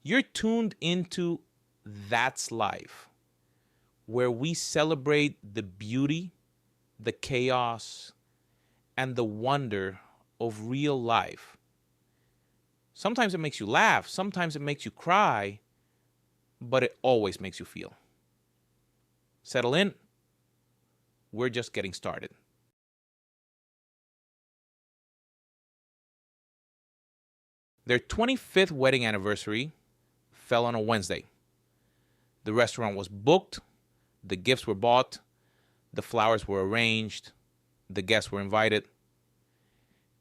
You're tuned into That's Life, where we celebrate the beauty, the chaos, and the wonder of real life. Sometimes it makes you laugh, sometimes it makes you cry, but it always makes you feel. Settle in. We're just getting started. Their 25th wedding anniversary fell on a Wednesday. The restaurant was booked, the gifts were bought, the flowers were arranged, the guests were invited.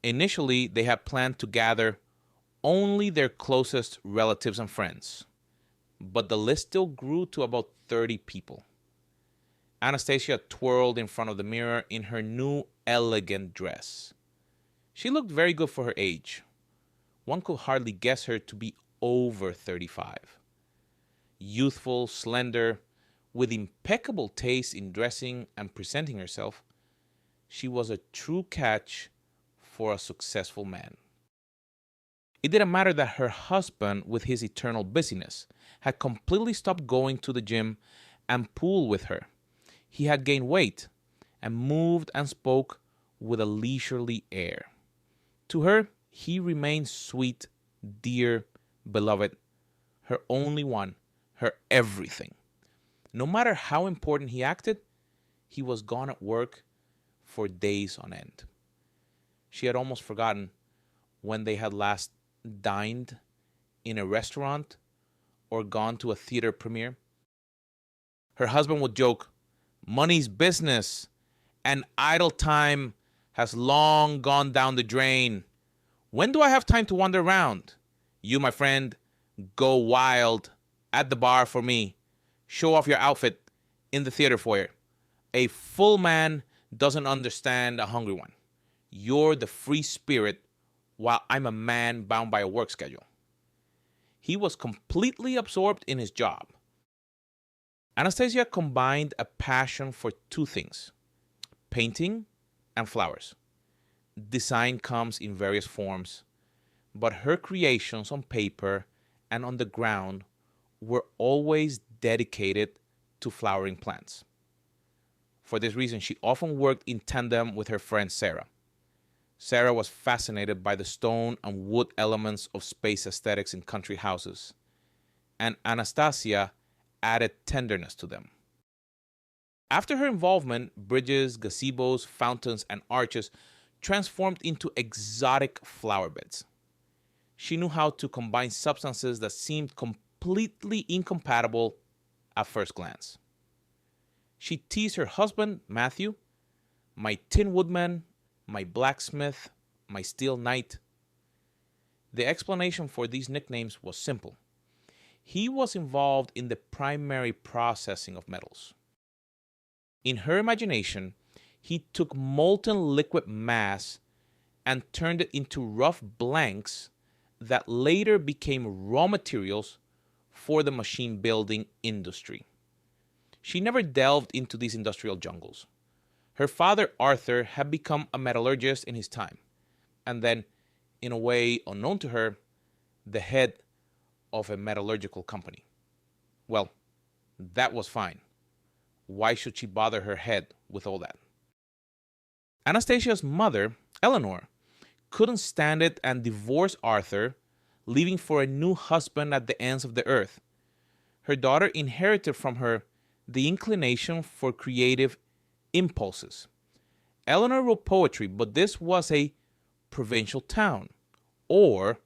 Initially, they had planned to gather only their closest relatives and friends, but the list still grew to about 30 people. Anastasia twirled in front of the mirror in her new elegant dress. She looked very good for her age. One could hardly guess her to be over 35. Youthful, slender, with impeccable taste in dressing and presenting herself, she was a true catch for a successful man. It didn't matter that her husband, with his eternal busyness, had completely stopped going to the gym and pool with her. He had gained weight and moved and spoke with a leisurely air. To her, he remained sweet, dear, beloved, her only one, her everything. No matter how important he acted, he was gone at work for days on end. She had almost forgotten when they had last dined in a restaurant or gone to a theater premiere. Her husband would joke, "Money's business, and idle time has long gone down the drain. When do I have time to wander around? You, my friend, go wild at the bar for me. Show off your outfit in the theater foyer. A full man doesn't understand a hungry one. You're the free spirit while I'm a man bound by a work schedule." He was completely absorbed in his job. Anastasia combined a passion for two things: painting and flowers. Design comes in various forms, but her creations on paper and on the ground were always dedicated to flowering plants. For this reason, she often worked in tandem with her friend Sarah. Sarah was fascinated by the stone and wood elements of space aesthetics in country houses, and Anastasia added tenderness to them. After her involvement, bridges, gazebos, fountains, and arches transformed into exotic flower beds. She knew how to combine substances that seemed completely incompatible at first glance. She teased her husband, Matthew, "my tin woodman, my blacksmith, my steel knight." The explanation for these nicknames was simple. He was involved in the primary processing of metals. In her imagination, he took molten liquid mass and turned it into rough blanks that later became raw materials for the machine building industry. She never delved into these industrial jungles. Her father, Arthur, had become a metallurgist in his time, and then, in a way unknown to her, the head of a metallurgical company. Well, that was fine. Why should she bother her head with all that? Anastasia's mother, Eleanor, couldn't stand it and divorced Arthur, leaving for a new husband at the ends of the earth. Her daughter inherited from her the inclination for creative impulses. Eleanor wrote poetry, but this was a provincial town, or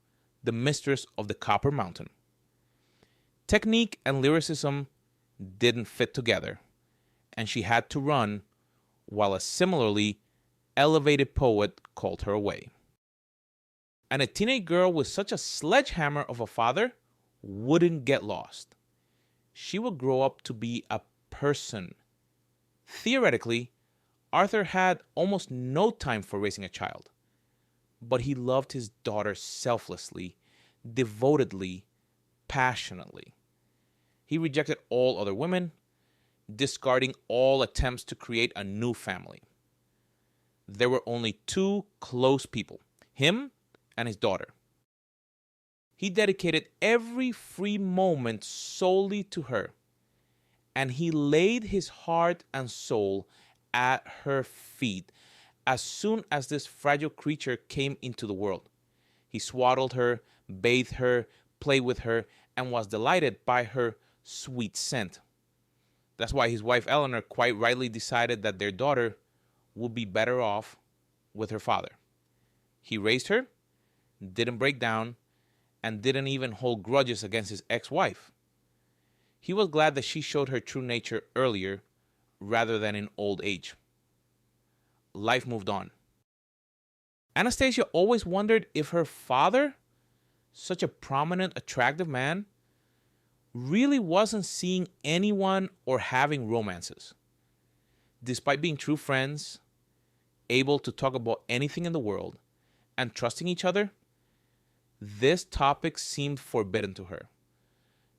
the mistress of the Copper Mountain. Technique and lyricism didn't fit together, and she had to run while a similarly elevated poet called her away. And a teenage girl with such a sledgehammer of a father wouldn't get lost. She would grow up to be a person. Theoretically, Arthur had almost no time for raising a child, but he loved his daughter selflessly, devotedly, passionately. He rejected all other women, discarding all attempts to create a new family. There were only two close people, him and his daughter. He dedicated every free moment solely to her, and he laid his heart and soul at her feet as soon as this fragile creature came into the world. He swaddled her, bathed her, played with her, and was delighted by her sweet scent. That's why his wife Eleanor quite rightly decided that their daughter would be better off with her father. He raised her, didn't break down, and didn't even hold grudges against his ex-wife. He was glad that she showed her true nature earlier rather than in old age. Life moved on. Anastasia always wondered if her father, such a prominent, attractive man, really wasn't seeing anyone or having romances. Despite being true friends, able to talk about anything in the world, and trusting each other, this topic seemed forbidden to her.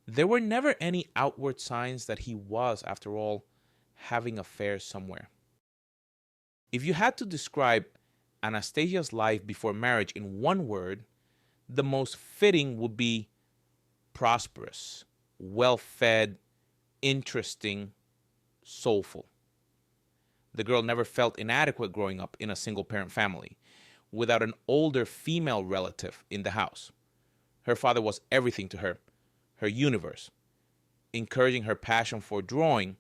There were never any outward signs that he was, after all, having affairs somewhere. If you had to describe Anastasia's life before marriage in one word, the most fitting would be prosperous, well-fed, interesting, soulful. The girl never felt inadequate growing up in a single-parent family without an older female relative in the house. Her father was everything to her, her universe, encouraging her passion for drawing.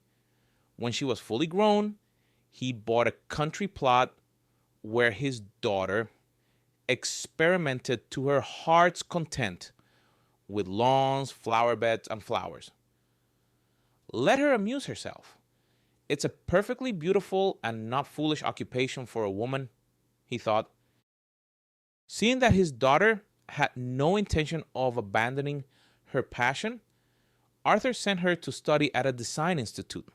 When she was fully grown, he bought a country plot where his daughter experimented to her heart's content with lawns, flower beds, and flowers. Let her amuse herself. It's a perfectly beautiful and not foolish occupation for a woman, he thought. Seeing that his daughter had no intention of abandoning her passion, Arthur sent her to study at a design institute.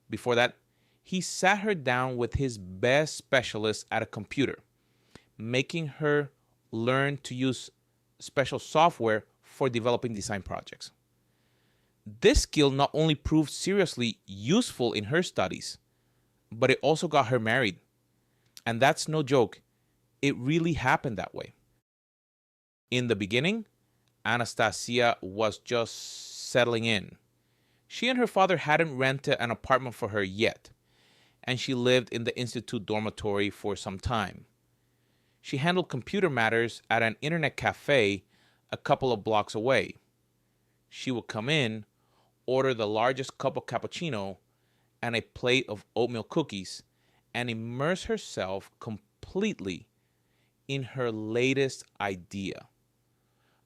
Before that, he sat her down with his best specialist at a computer, making her learn to use special software for developing design projects. This skill not only proved seriously useful in her studies, but it also got her married. And that's no joke. It really happened that way. In the beginning, Anastasia was just settling in. She and her father hadn't rented an apartment for her yet, and she lived in the institute dormitory for some time. She handled computer matters at an internet cafe a couple of blocks away. She would come in, order the largest cup of cappuccino and a plate of oatmeal cookies, and immerse herself completely in her latest idea,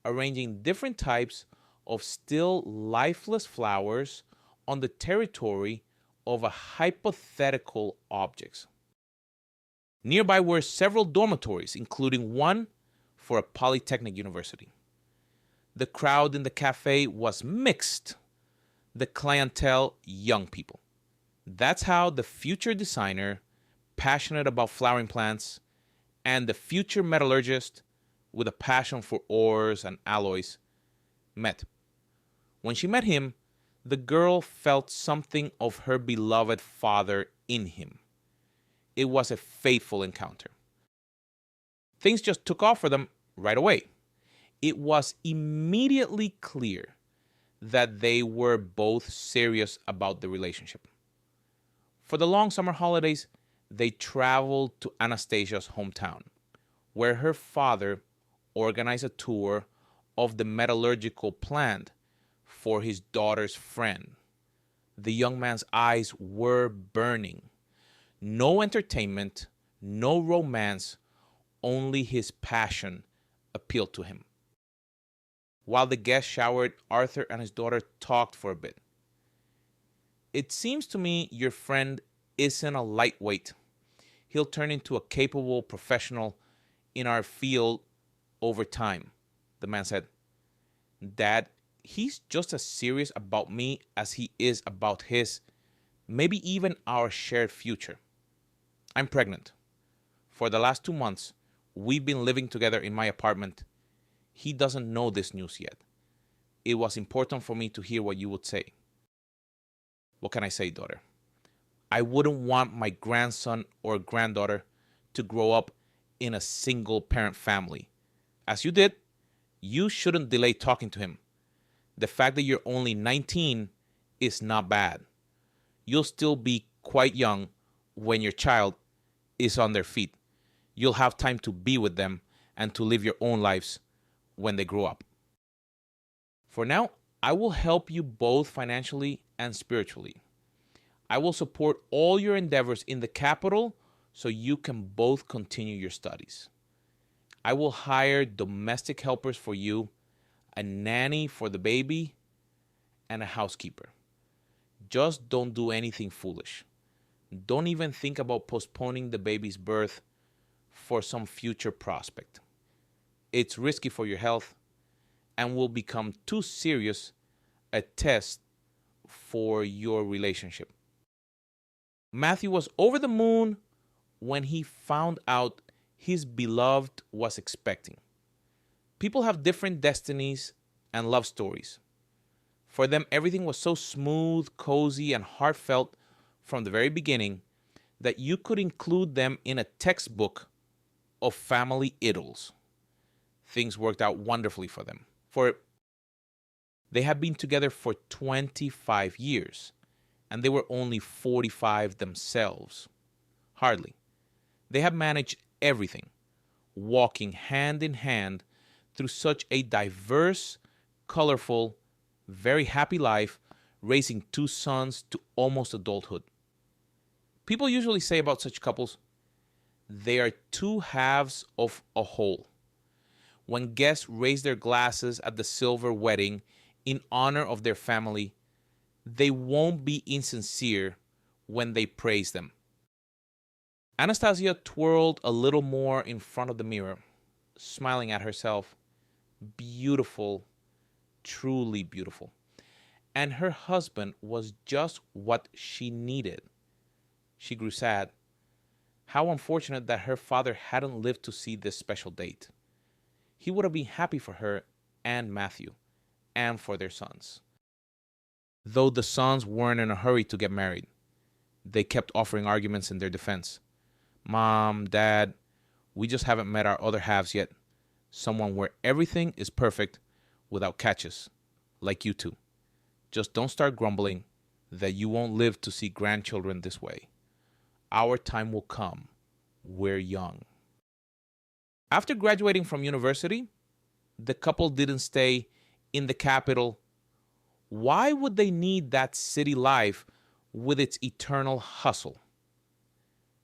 arranging different types of still lifeless flowers on the territory of a hypothetical objects. Nearby were several dormitories, including one for a polytechnic university. The crowd in the cafe was mixed, the clientele young people. That's how the future designer, passionate about flowering plants, and the future metallurgist with a passion for ores and alloys met. When she met him, the girl felt something of her beloved father in him. It was a fateful encounter. Things just took off for them right away. It was immediately clear that they were both serious about the relationship. For the long summer holidays, they traveled to Anastasia's hometown, where her father organized a tour of the metallurgical plant for his daughter's friend. The young man's eyes were burning. No entertainment, no romance, only his passion appealed to him. While the guests showered, Arthur and his daughter talked for a bit. It seems to me your friend isn't a lightweight. He'll turn into a capable professional in our field over time, the man said. Dad, he's just as serious about me as he is about his, maybe even our shared future. I'm pregnant. For the last 2 months, we've been living together in my apartment. He doesn't know this news yet. It was important for me to hear what you would say. What can I say, daughter? I wouldn't want my grandson or granddaughter to grow up in a single-parent family, as you did, You shouldn't delay talking to him. The fact that you're only 19 is not bad. You'll still be quite young when your child is on their feet. You'll have time to be with them and to live your own lives when they grow up. For now, I will help you both financially and spiritually. I will support all your endeavors in the capital so you can both continue your studies. I will hire domestic helpers for you, a nanny for the baby, and a housekeeper. Just don't do anything foolish. Don't even think about postponing the baby's birth for some future prospect. It's risky for your health and will become too serious a test for your relationship. Matthew was over the moon when he found out his beloved was expecting. People have different destinies and love stories. For them, everything was so smooth, cozy, and heartfelt from the very beginning that you could include them in a textbook of family idyls. Things worked out wonderfully for them. For they had been together for 25 years, and they were only 45 themselves. Hardly. They had managed everything, walking hand in hand through such a diverse, colorful, very happy life, raising two sons to almost adulthood. People usually say about such couples, they are two halves of a whole. When guests raise their glasses at the silver wedding in honor of their family, they won't be insincere when they praise them. Anastasia twirled a little more in front of the mirror, smiling at herself. Beautiful, truly beautiful. And her husband was just what she needed. She grew sad. How unfortunate that her father hadn't lived to see this special date. He would have been happy for her and Matthew, and for their sons. Though the sons weren't in a hurry to get married, they kept offering arguments in their defense. Mom, Dad, we just haven't met our other halves yet. Someone where everything is perfect without catches, like you two. Just don't start grumbling that you won't live to see grandchildren this way. Our time will come. We're young. After graduating from university, the couple didn't stay in the capital. Why would they need that city life with its eternal hustle?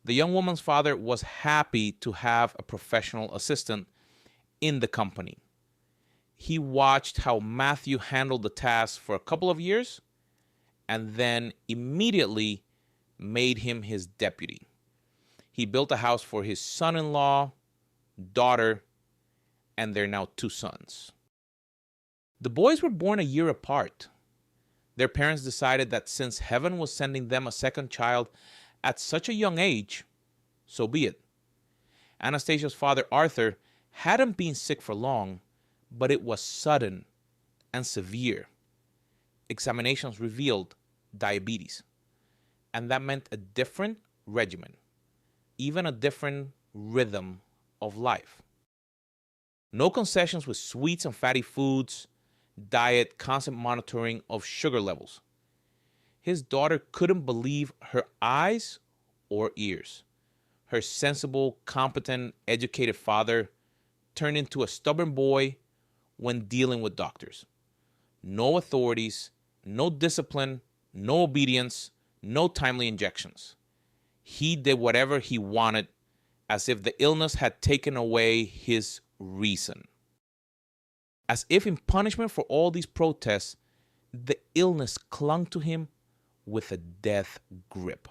The young woman's father was happy to have a professional assistant in the company. He watched how Matthew handled the task for a couple of years and then immediately made him his deputy. He built a house for his son-in-law, daughter, and their now two sons. The boys were born a year apart. Their parents decided that since heaven was sending them a second child at such a young age, so be it. Anastasia's father, Arthur, hadn't been sick for long, but it was sudden and severe. Examinations revealed diabetes, and that meant a different regimen, even a different rhythm of life. No concessions with sweets and fatty foods, diet, constant monitoring of sugar levels. His daughter couldn't believe her eyes or ears. Her sensible, competent, educated father turned into a stubborn boy when dealing with doctors. No authorities, no discipline, no obedience, no timely injections. He did whatever he wanted, as if the illness had taken away his reason. As if in punishment for all these protests, the illness clung to him with a death grip.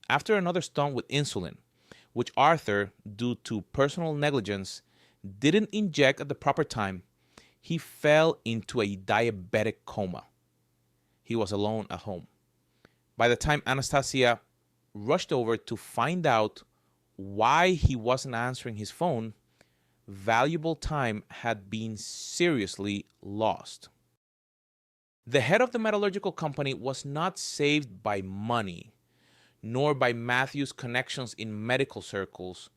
After another stunt with insulin, which Arthur, due to personal negligence, didn't inject at the proper time, he fell into a diabetic coma. He was alone at home. By the time Anastasia rushed over to find out why he wasn't answering his phone, valuable time had been seriously lost. The head of the metallurgical company was not saved by money, nor by Matthew's connections in medical circles,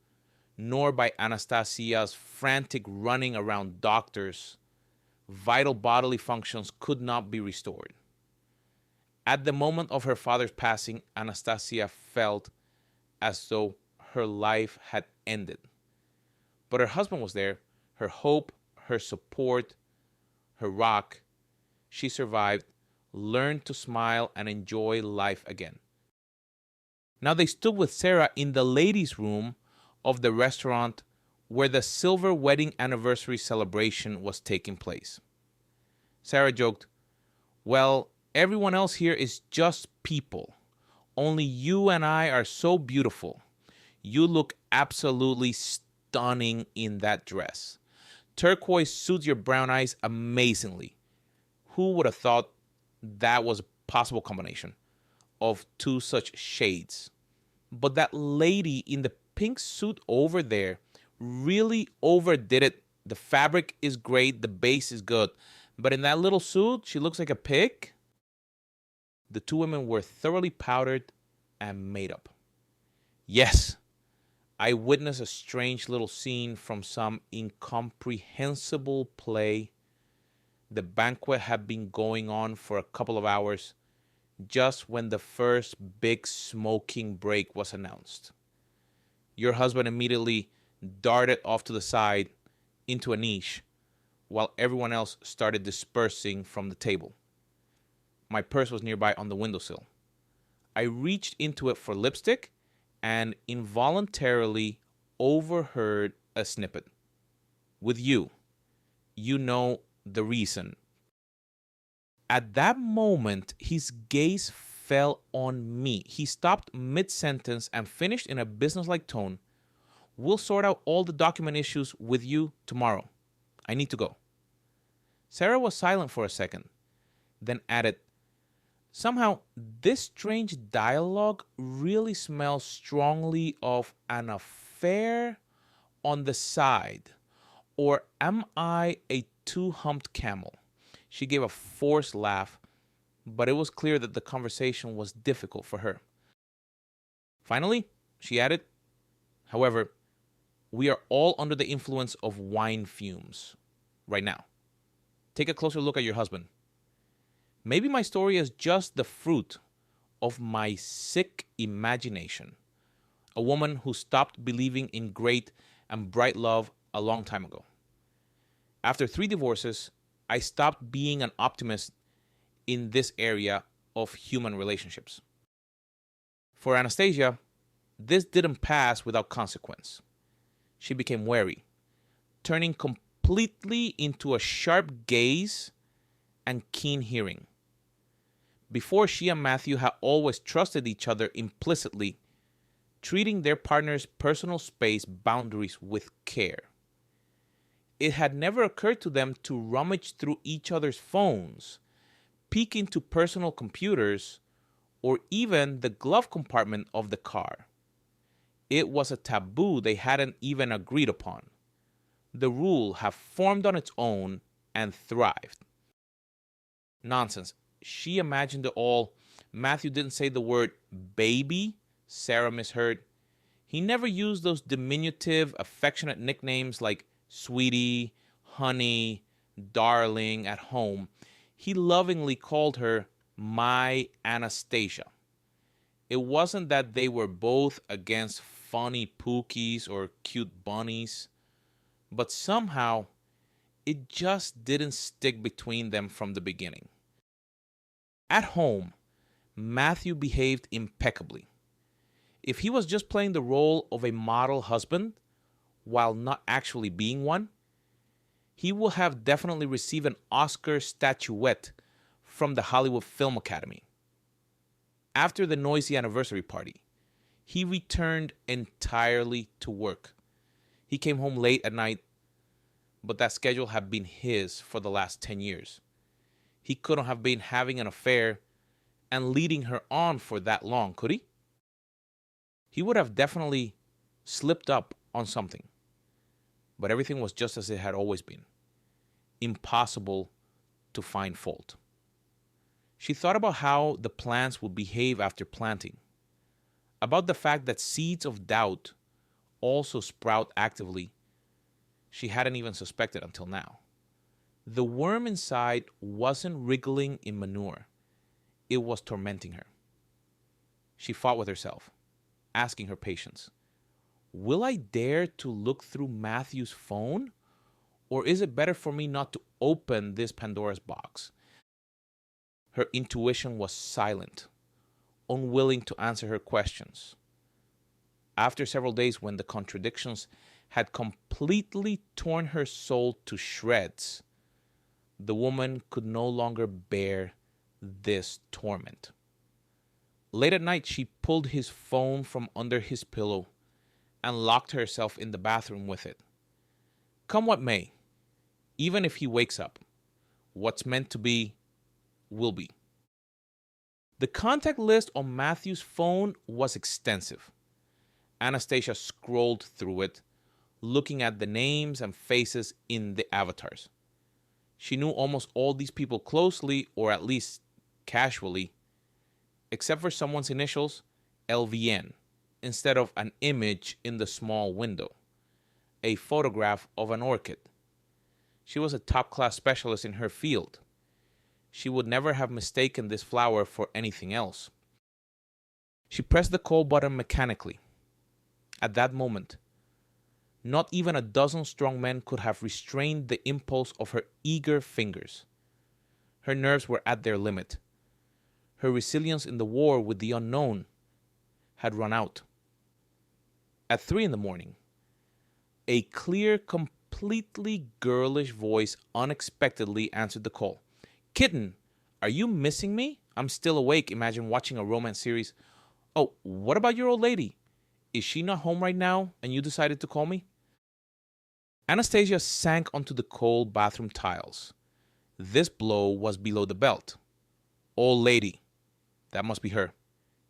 nor by Anastasia's frantic running around doctors. Vital bodily functions could not be restored. At the moment of her father's passing, Anastasia felt as though her life had ended. But her husband was there, her hope, her support, her rock. She survived, learned to smile and enjoy life again. Now they stood with Sarah in the ladies' room of the restaurant where the silver wedding anniversary celebration was taking place. Sarah joked, "Well, everyone else here is just people. Only you and I are so beautiful. You look absolutely stunning in that dress. Turquoise suits your brown eyes amazingly. Who would have thought that was a possible combination of two such shades? But that lady in the pink suit over there really overdid it. The fabric is great, the base is good. But in that little suit, she looks like a pig." The two women were thoroughly powdered and made up. Yes, I witnessed a strange little scene from some incomprehensible play. The banquet had been going on for a couple of hours, just when the first big smoking break was announced. Your husband immediately darted off to the side into a niche, while everyone else started dispersing from the table. My purse was nearby on the windowsill. I reached into it for lipstick and involuntarily overheard a snippet. "With you. You know the reason." At that moment, his gaze fell on me. He stopped mid-sentence and finished in a businesslike tone. "We'll sort out all the document issues with you tomorrow. I need to go." Sarah was silent for a second, then added, "Somehow, this strange dialogue really smells strongly of an affair on the side. Or am I a two-humped camel?" She gave a forced laugh, but it was clear that the conversation was difficult for her. Finally, she added, "However, we are all under the influence of wine fumes right now. Take a closer look at your husband. Maybe my story is just the fruit of my sick imagination. A woman who stopped believing in great and bright love a long time ago. After 3 divorces, I stopped being an optimist in this area of human relationships." For Anastasia, this didn't pass without consequence. She became wary, turning completely into a sharp gaze and keen hearing. Before, she and Matthew had always trusted each other implicitly, treating their partner's personal space boundaries with care. It had never occurred to them to rummage through each other's phones, peek into personal computers, or even the glove compartment of the car. It was a taboo they hadn't even agreed upon. The rule had formed on its own and thrived. Nonsense. She imagined it all. Matthew didn't say the word baby, Sarah misheard. He never used those diminutive, affectionate nicknames like sweetie, honey, darling at home. He lovingly called her my Anastasia. It wasn't that they were both against funny pookies or cute bunnies, but somehow it just didn't stick between them from the beginning. At home, Matthew behaved impeccably. If he was just playing the role of a model husband, while not actually being one, he will have definitely received an Oscar statuette from the Hollywood Film Academy. After the noisy anniversary party, he returned entirely to work. He came home late at night, but that schedule had been his for the last 10 years. He couldn't have been having an affair and leading her on for that long, could he? He would have definitely slipped up on something. But everything was just as it had always been. Impossible to find fault. She thought about how the plants would behave after planting, about the fact that seeds of doubt also sprout actively she hadn't even suspected until now. The worm inside wasn't wriggling in manure, it was tormenting her. She fought with herself, asking her patience, will I dare to look through Matthew's phone? Or is it better for me not to open this Pandora's box? Her intuition was silent, unwilling to answer her questions. After several days, when the contradictions had completely torn her soul to shreds, the woman could no longer bear this torment. Late at night, she pulled his phone from under his pillow and locked herself in the bathroom with it. Come what may, even if he wakes up, what's meant to be will be. The contact list on Matthew's phone was extensive. Anastasia scrolled through it, looking at the names and faces in the avatars. She knew almost all these people closely, or at least casually, except for someone's initials, LVN, instead of an image in the small window, a photograph of an orchid. She was a top-class specialist in her field. She would never have mistaken this flower for anything else. She pressed the call button mechanically. At that moment, not even a dozen strong men could have restrained the impulse of her eager fingers. Her nerves were at their limit. Her resilience in the war with the unknown had run out. At 3 a.m, a clear, completely girlish voice unexpectedly answered the call. Kitten, are you missing me? I'm still awake. Imagine watching a romance series. Oh, what about your old lady? Is she not home right now and you decided to call me? Anastasia sank onto the cold bathroom tiles. This blow was below the belt. Old lady, that must be her.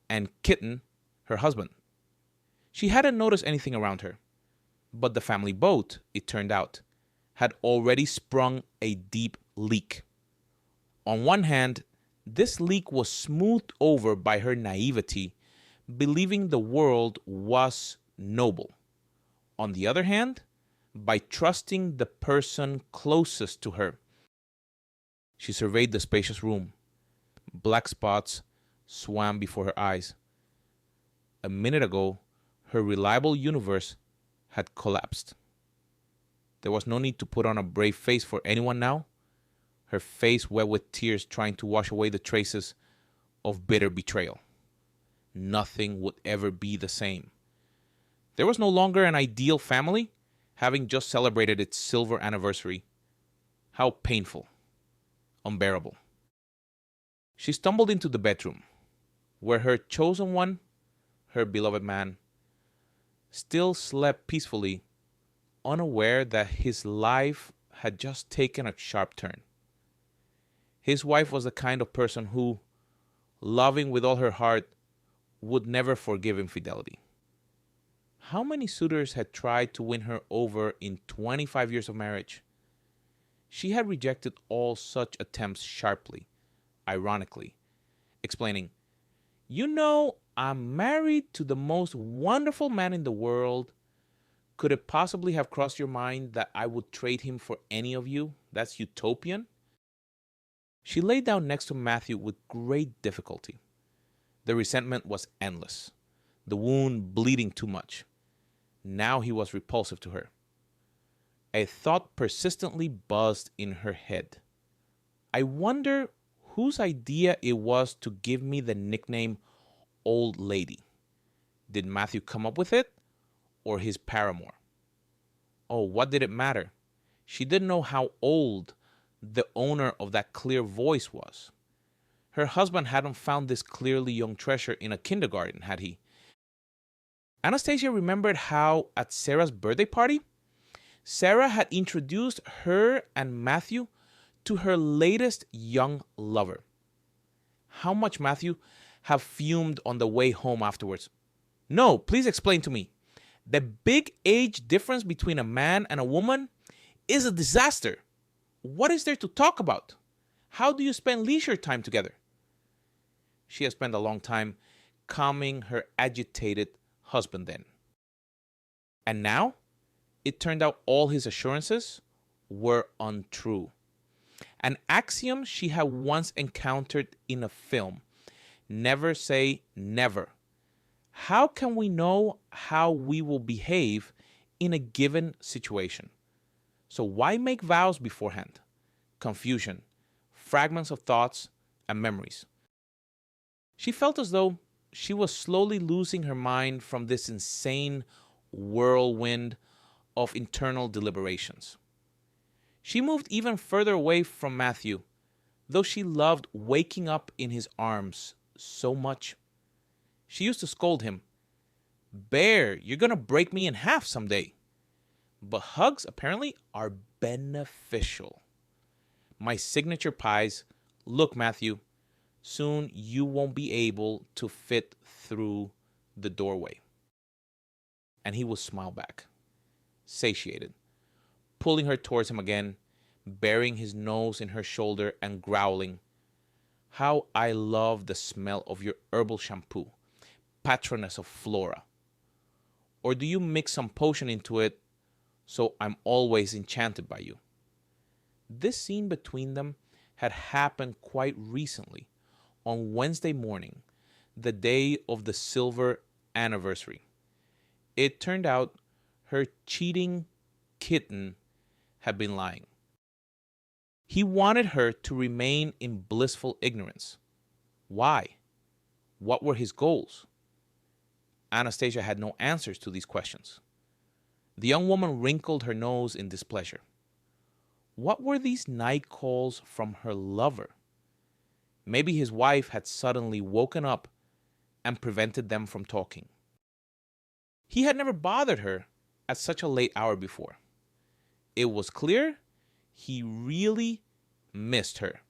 And Kitten, her husband. She hadn't noticed anything around her. But the family boat, it turned out, had already sprung a deep leak. On one hand, this leak was smoothed over by her naivety, believing the world was noble. On the other hand, by trusting the person closest to her. She surveyed the spacious room. Black spots swam before her eyes. A minute ago, her reliable universe had collapsed. There was no need to put on a brave face for anyone now. Her face wet with tears, trying to wash away the traces of bitter betrayal. Nothing would ever be the same. There was no longer an ideal family, having just celebrated its silver anniversary. How painful. Unbearable. She stumbled into the bedroom, where her chosen one, her beloved man, still slept peacefully, unaware that his life had just taken a sharp turn. His wife was the kind of person who, loving with all her heart, would never forgive infidelity. How many suitors had tried to win her over in 25 years of marriage? She had rejected all such attempts sharply, ironically, explaining, "You know, I'm married to the most wonderful man in the world. Could it possibly have crossed your mind that I would trade him for any of you? That's utopian." She lay down next to Matthew with great difficulty. The resentment was endless, the wound bleeding too much. Now he was repulsive to her. A thought persistently buzzed in her head. I wonder whose idea it was to give me the nickname Old Lady. Did Matthew come up with it, or his paramour? Oh, what did it matter? She didn't know how old the owner of that clear voice was. Her husband hadn't found this clearly young treasure in a kindergarten, had he? Anastasia remembered how, at Sarah's birthday party, Sarah had introduced her and Matthew to her latest young lover. How much Matthew had fumed on the way home afterwards. No, please explain to me. The big age difference between a man and a woman is a disaster. What is there to talk about? How do you spend leisure time together? She had spent a long time calming her agitated husband then. And now it turned out all his assurances were untrue. An axiom she had once encountered in a film: never say never. How can we know how we will behave in a given situation? So why make vows beforehand? Confusion, fragments of thoughts and memories. She felt as though she was slowly losing her mind from this insane whirlwind of internal deliberations. She moved even further away from Matthew, though she loved waking up in his arms so much. She used to scold him, "Bear, you're going to break me in half someday." But hugs apparently are beneficial. My signature pies, look, Matthew, soon you won't be able to fit through the doorway. And he would smile back, satiated, pulling her towards him again, burying his nose in her shoulder and growling, "How I love the smell of your herbal shampoo, patroness of Flora. Or do you mix some potion into it so I'm always enchanted by you?" This scene between them had happened quite recently, on Wednesday morning, the day of the silver anniversary. It turned out her cheating kitten had been lying. He wanted her to remain in blissful ignorance. Why? What were his goals? Anastasia had no answers to these questions. The young woman wrinkled her nose in displeasure. What were these night calls from her lover? Maybe his wife had suddenly woken up and prevented them from talking. He had never bothered her at such a late hour before. It was clear he really missed her.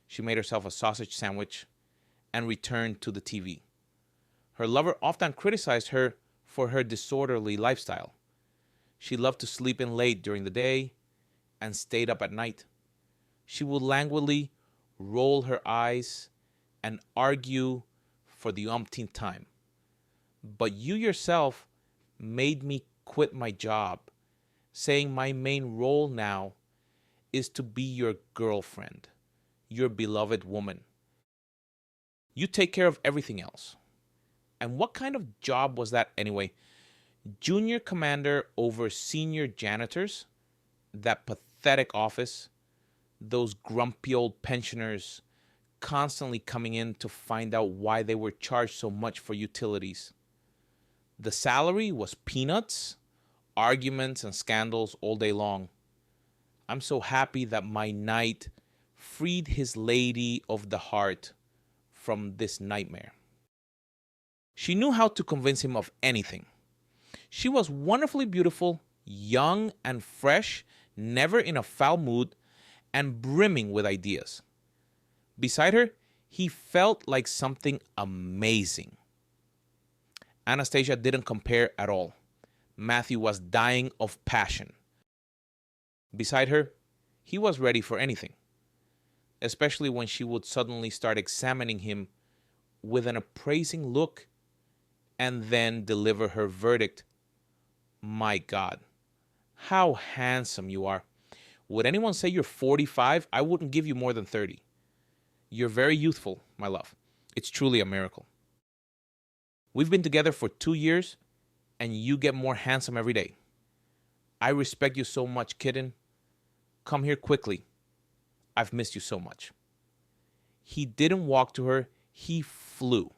She made herself a sausage sandwich and returned to the TV. Her lover often criticized her for her disorderly lifestyle. She loved to sleep in late during the day and stayed up at night. She would languidly roll her eyes and argue for the umpteenth time. But you yourself made me quit my job, saying my main role now is to be your girlfriend, your beloved woman. You take care of everything else. And what kind of job was that anyway? Junior commander over senior janitors? That pathetic office? Those grumpy old pensioners constantly coming in to find out why they were charged so much for utilities. The salary was peanuts, arguments and scandals all day long. I'm so happy that my knight freed his lady of the heart from this nightmare. She knew how to convince him of anything. She was wonderfully beautiful, young and fresh, never in a foul mood, and brimming with ideas. Beside her, he felt like something amazing. Anastasia didn't compare at all. Matthew was dying of passion. Beside her, he was ready for anything, especially when she would suddenly start examining him with an appraising look and then deliver her verdict. "My God, how handsome you are. Would anyone say you're 45? I wouldn't give you more than 30. You're very youthful, my love. It's truly a miracle. We've been together for 2 years, and you get more handsome every day. I respect you so much, kitten. Come here quickly. I've missed you so much." He didn't walk to her, he flew.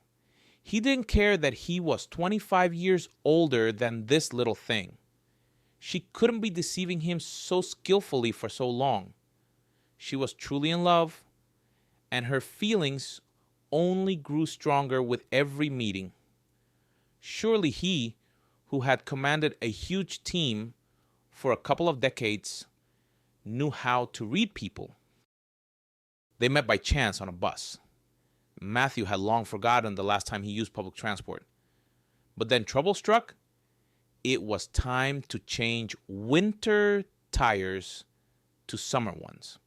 He didn't care that he was 25 years older than this little thing. She couldn't be deceiving him so skillfully for so long. She was truly in love, and her feelings only grew stronger with every meeting. Surely he, who had commanded a huge team for a couple of decades, knew how to read people. They met by chance on a bus. Matthew had long forgotten the last time he used public transport. But then trouble struck. It was time to change winter tires to summer ones.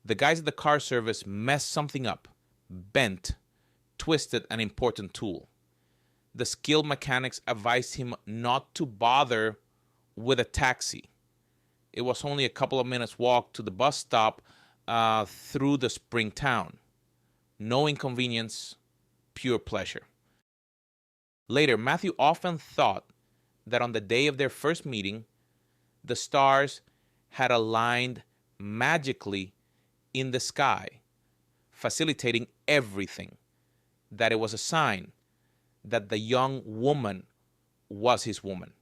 The guys at the car service messed something up, bent, twisted an important tool. The skilled mechanics advised him not to bother with a taxi. It was only a couple of minutes' walk to the bus stop through the spring town. No inconvenience, pure pleasure. Later, Matthew often thought that on the day of their first meeting, the stars had aligned magically in the sky, facilitating everything, that it was a sign that the young woman was his woman.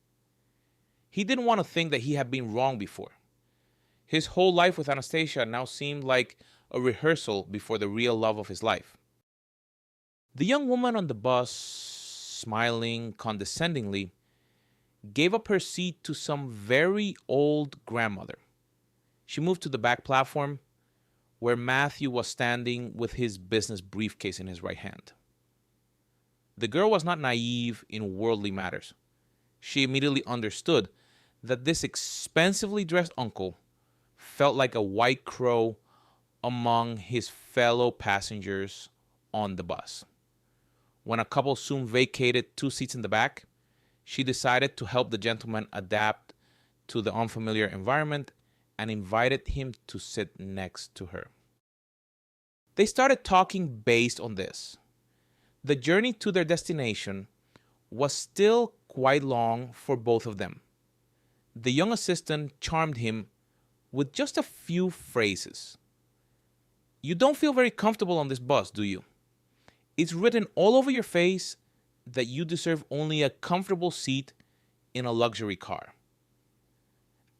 He didn't want to think that he had been wrong before. His whole life with Anastasia now seemed like a rehearsal before the real love of his life. The young woman on the bus, smiling condescendingly, gave up her seat to some very old grandmother. She moved to the back platform where Matthew was standing with his business briefcase in his right hand. The girl was not naive in worldly matters. She immediately understood that this expensively dressed uncle felt like a white crow among his fellow passengers on the bus. When a couple soon vacated 2 seats in the back, she decided to help the gentleman adapt to the unfamiliar environment and invited him to sit next to her. They started talking based on this. The journey to their destination was still quite long for both of them. The young assistant charmed him with just a few phrases. "You don't feel very comfortable on this bus, do you? It's written all over your face that you deserve only a comfortable seat in a luxury car."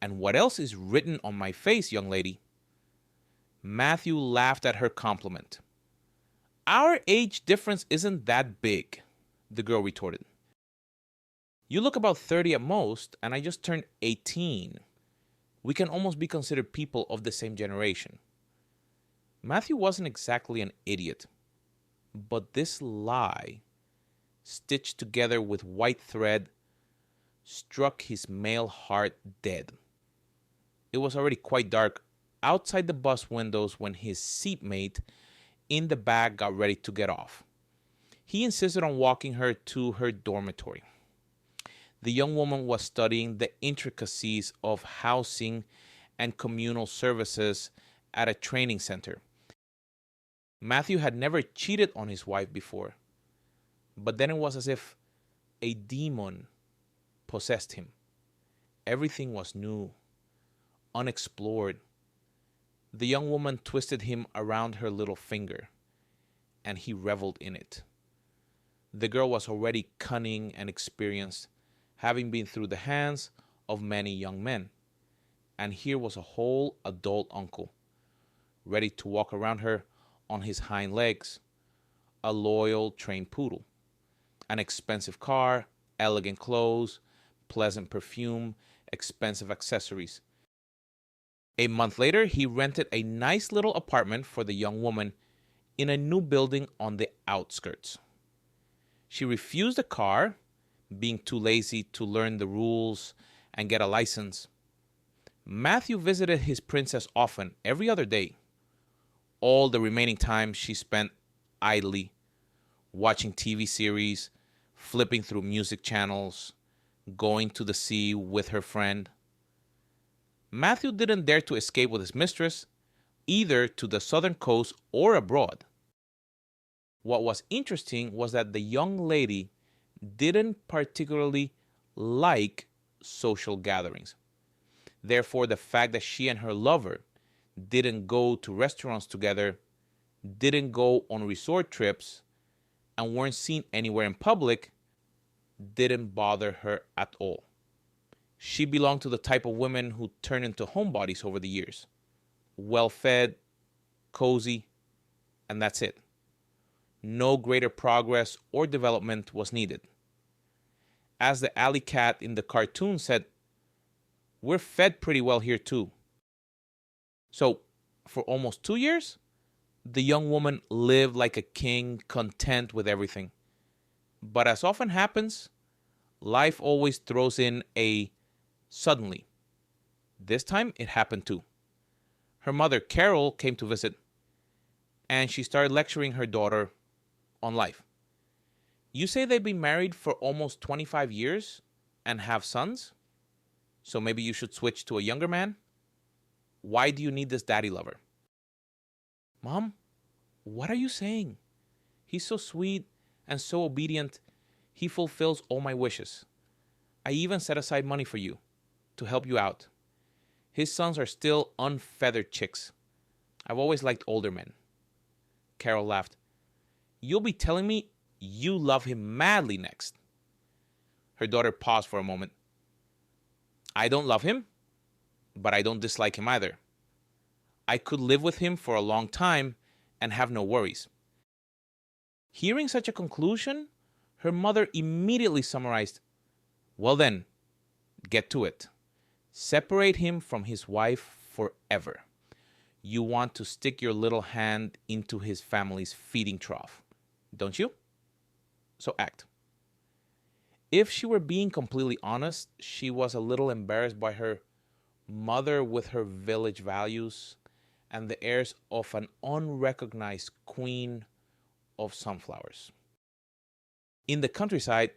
"And what else is written on my face, young lady?" Matthew laughed at her compliment. "Our age difference isn't that big," the girl retorted. "You look about 30 at most, and I just turned 18. We can almost be considered people of the same generation." Matthew wasn't exactly an idiot, but this lie, stitched together with white thread, struck his male heart dead. It was already quite dark outside the bus windows when his seatmate in the back got ready to get off. He insisted on walking her to her dormitory. The young woman was studying the intricacies of housing and communal services at a training center. Matthew had never cheated on his wife before, but then it was as if a demon possessed him. Everything was new, unexplored. The young woman twisted him around her little finger, and he reveled in it. The girl was already cunning and experienced, having been through the hands of many young men. And here was a whole adult uncle, ready to walk around her on his hind legs, a loyal trained poodle, an expensive car, elegant clothes, pleasant perfume, expensive accessories. A month later, he rented a nice little apartment for the young woman in a new building on the outskirts. She refused a car, being too lazy to learn the rules and get a license. Matthew visited his princess often, every other day. All the remaining time she spent idly, watching TV series, flipping through music channels, going to the sea with her friend. Matthew didn't dare to escape with his mistress, either to the southern coast or abroad. What was interesting was that the young lady didn't particularly like social gatherings. Therefore, the fact that she and her lover didn't go to restaurants together, didn't go on resort trips, and weren't seen anywhere in public didn't bother her at all. She belonged to the type of women who turn into homebodies over the years. Well-fed, cozy, and that's it. No greater progress or development was needed. As the alley cat in the cartoon said, "We're fed pretty well here too." So, for almost 2 years, the young woman lived like a king, content with everything. But as often happens, life always throws in a suddenly. This time, it happened too. Her mother, Carol, came to visit, and she started lecturing her daughter on life. You say they've been married for almost 25 years and have sons? So maybe you should switch to a younger man? Why do you need this daddy lover? Mom, what are you saying? He's so sweet and so obedient. He fulfills all my wishes. I even set aside money for you to help you out. His sons are still unfeathered chicks. I've always liked older men. Carol laughed. You'll be telling me you love him madly next. Her daughter paused for a moment. I don't love him, but I don't dislike him either. I could live with him for a long time and have no worries. Hearing such a conclusion, her mother immediately summarized, well then, get to it. Separate him from his wife forever. You want to stick your little hand into his family's feeding trough, don't you? So act. If she were being completely honest, she was a little embarrassed by her mother with her village values and the airs of an unrecognized queen of sunflowers. In the countryside,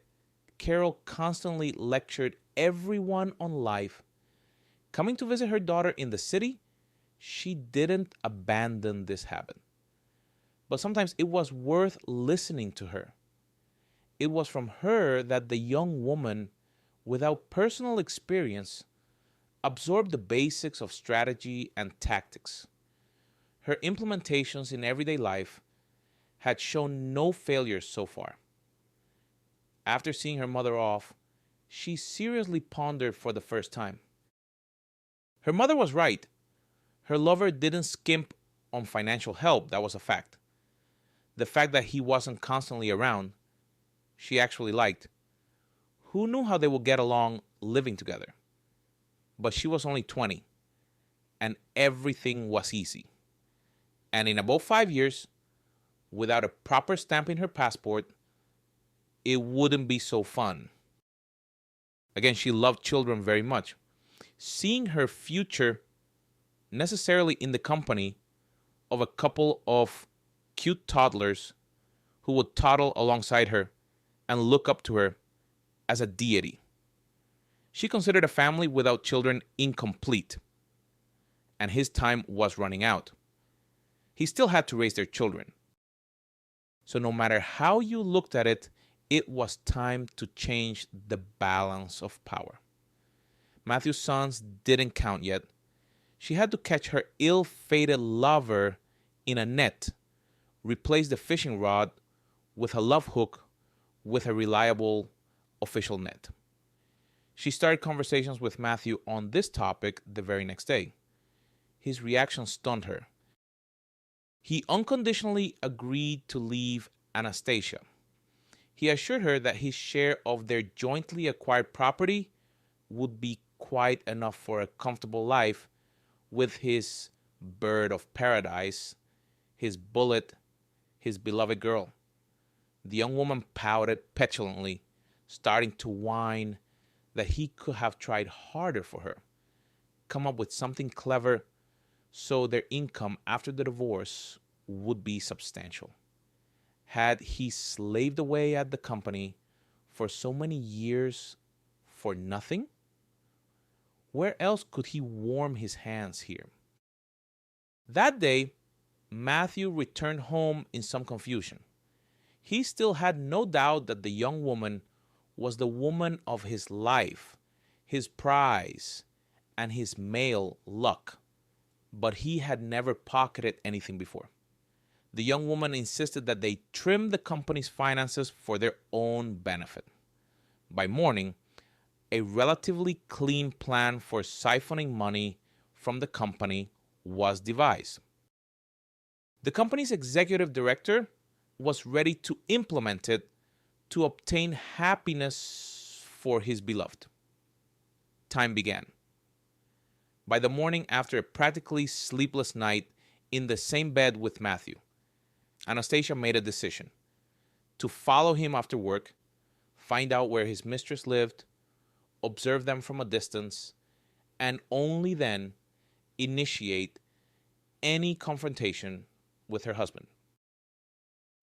Carol constantly lectured everyone on life. Coming to visit her daughter in the city, she didn't abandon this habit. But sometimes it was worth listening to her. It was from her that the young woman, without personal experience, absorbed the basics of strategy and tactics. Her implementations in everyday life had shown no failures so far. After seeing her mother off, she seriously pondered for the first time. Her mother was right. Her lover didn't skimp on financial help, that was a fact. The fact that he wasn't constantly around, she actually liked. Who knew how they would get along living together? But she was only 20, and everything was easy. And in about 5 years, without a proper stamp in her passport, it wouldn't be so fun. Again, she loved children very much. Seeing her future necessarily in the company of a couple of cute toddlers who would toddle alongside her and look up to her as a deity. She considered a family without children incomplete, and his time was running out. He still had to raise their children. So no matter how you looked at it, it was time to change the balance of power. Matthew's sons didn't count yet. She had to catch her ill-fated lover in a net, replace the fishing rod with a love hook with a reliable official net. She started conversations with Matthew on this topic the very next day. His reaction stunned her. He unconditionally agreed to leave Anastasia. He assured her that his share of their jointly acquired property would be quite enough for a comfortable life with his bird of paradise, his bullet, his beloved girl. The young woman pouted petulantly, starting to whine that he could have tried harder for her, come up with something clever so their income after the divorce would be substantial. Had he slaved away at the company for so many years for nothing? Where else could he warm his hands here? That day, Matthew returned home in some confusion. He still had no doubt that the young woman was the woman of his life, his prize, and his male luck. But he had never pocketed anything before. The young woman insisted that they trim the company's finances for their own benefit. By morning, a relatively clean plan for siphoning money from the company was devised. The company's executive director was ready to implement it to obtain happiness for his beloved. Time began. By the morning after a practically sleepless night in the same bed with Matthew, Anastasia made a decision to follow him after work, find out where his mistress lived, observe them from a distance, and only then initiate any confrontation with her husband.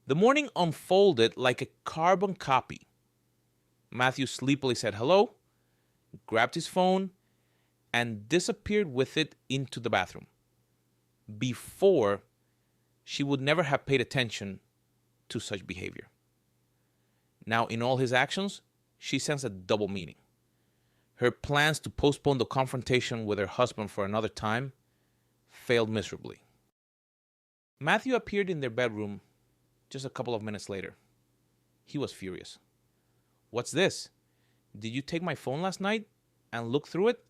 The morning unfolded like a carbon copy. Matthew sleepily said hello, grabbed his phone, and disappeared with it into the bathroom. Before, she would never have paid attention to such behavior. Now, in all his actions, she sensed a double meaning. Her plans to postpone the confrontation with her husband for another time failed miserably. Matthew appeared in their bedroom just a couple of minutes later. He was furious. "What's this? Did you take my phone last night and look through it?"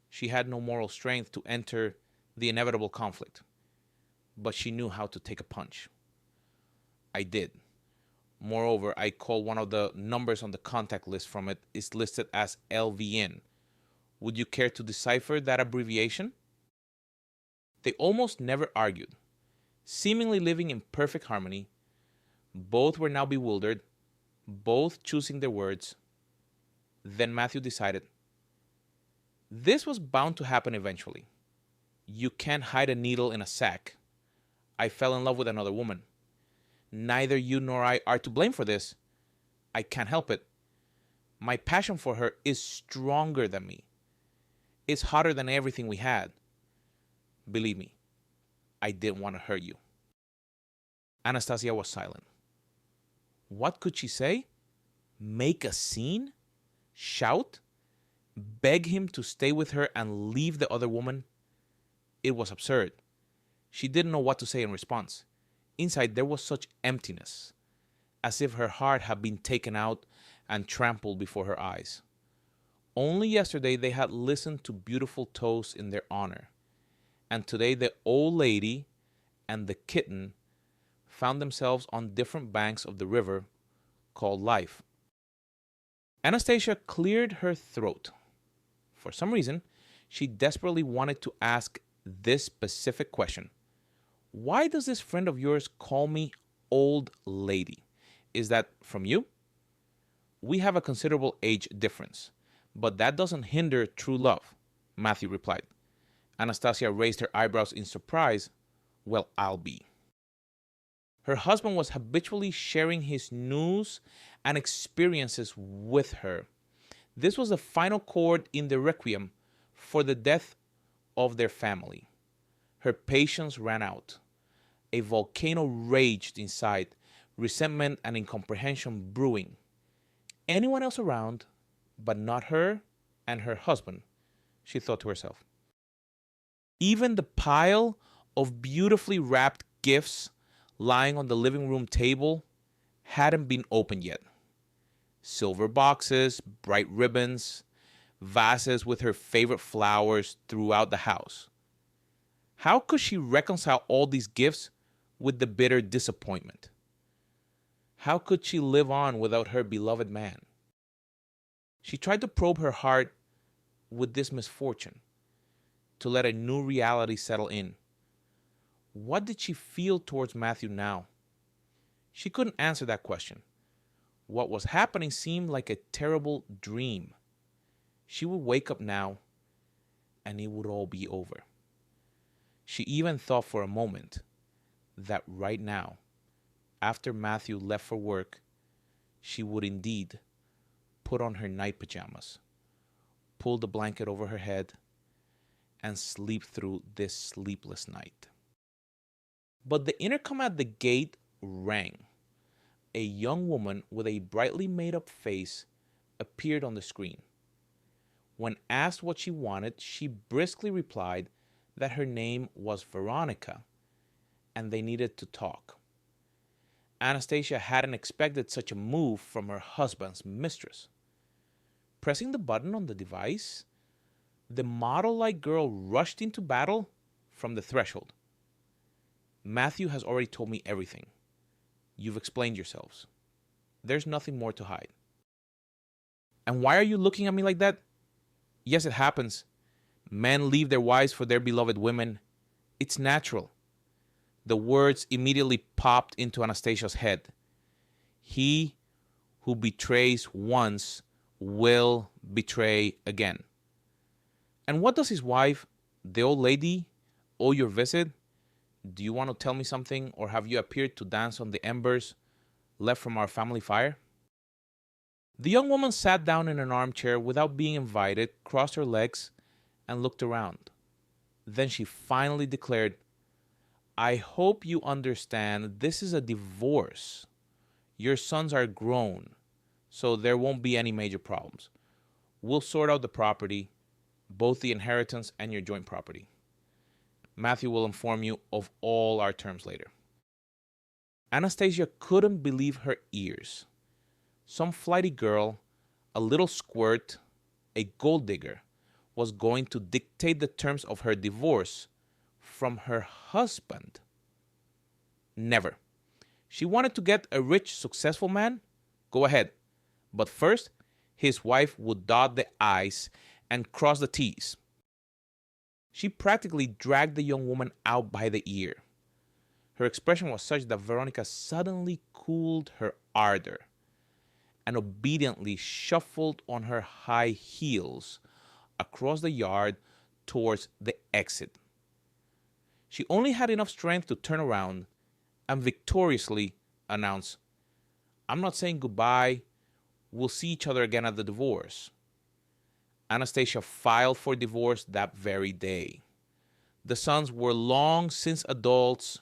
She had no moral strength to enter the inevitable conflict, but she knew how to take a punch. "I did. Moreover, I called one of the numbers on the contact list from it is listed as LVN. Would you care to decipher that abbreviation?" They almost never argued. Seemingly living in perfect harmony, both were now bewildered, both choosing their words. Then Matthew decided, this was bound to happen eventually. You can't hide a needle in a sack. I fell in love with another woman. Neither you nor I are to blame for this. I can't help it. My passion for her is stronger than me. It's hotter than everything we had. Believe me, I didn't want to hurt you. Anastasia was silent. What could she say? Make a scene? Shout? Beg him to stay with her and leave the other woman? It was absurd. She didn't know what to say in response. Inside there was such emptiness, as if her heart had been taken out and trampled before her eyes. Only yesterday they had listened to beautiful toasts in their honor, and today the old lady and the kitten found themselves on different banks of the river called life. Anastasia cleared her throat. For some reason, she desperately wanted to ask this specific question. Why does this friend of yours call me old lady? Is that from you? We have a considerable age difference, but that doesn't hinder true love, Matthew replied. Anastasia raised her eyebrows in surprise. Well, I'll be. Her husband was habitually sharing his news and experiences with her. This was the final chord in the requiem for the death of their family. Her patience ran out. A volcano raged inside, resentment and incomprehension brewing. Anyone else around, but not her and her husband, she thought to herself. Even the pile of beautifully wrapped gifts lying on the living room table hadn't been opened yet. Silver boxes, bright ribbons, vases with her favorite flowers throughout the house. How could she reconcile all these gifts with the bitter disappointment? How could she live on without her beloved man? She tried to probe her heart with this misfortune, to let a new reality settle in. What did she feel towards Matthew now? She couldn't answer that question. What was happening seemed like a terrible dream. She would wake up now, and it would all be over. She even thought for a moment that right now, after Matthew left for work, she would indeed put on her night pajamas, pull the blanket over her head, and sleep through this sleepless night. But the intercom at the gate rang. A young woman with a brightly made-up face appeared on the screen. When asked what she wanted, she briskly replied that her name was Veronica and they needed to talk. Anastasia hadn't expected such a move from her husband's mistress. Pressing the button on the device, the model-like girl rushed into battle from the threshold. Matthew has already told me everything. You've explained yourselves. There's nothing more to hide. And why are you looking at me like that? Yes, it happens. Men leave their wives for their beloved women. It's natural. The words immediately popped into Anastasia's head. He who betrays once will betray again. And what does his wife, the old lady, owe your visit? Do you want to tell me something, or have you appeared to dance on the embers left from our family fire? The young woman sat down in an armchair without being invited, crossed her legs, and looked around. Then she finally declared, I hope you understand this is a divorce. Your sons are grown, so there won't be any major problems. We'll sort out the property, both the inheritance and your joint property. Matthew will inform you of all our terms later. Anastasia couldn't believe her ears. Some flighty girl, a little squirt, a gold digger, was going to dictate the terms of her divorce from her husband. Never. She wanted to get a rich, successful man? Go ahead. But first, his wife would dot the I's and cross the T's. She practically dragged the young woman out by the ear. Her expression was such that Veronica suddenly cooled her ardor and obediently shuffled on her high heels across the yard towards the exit. She only had enough strength to turn around and victoriously announce, I'm not saying goodbye. We'll see each other again at the divorce. Anastasia filed for divorce that very day. The sons were long since adults.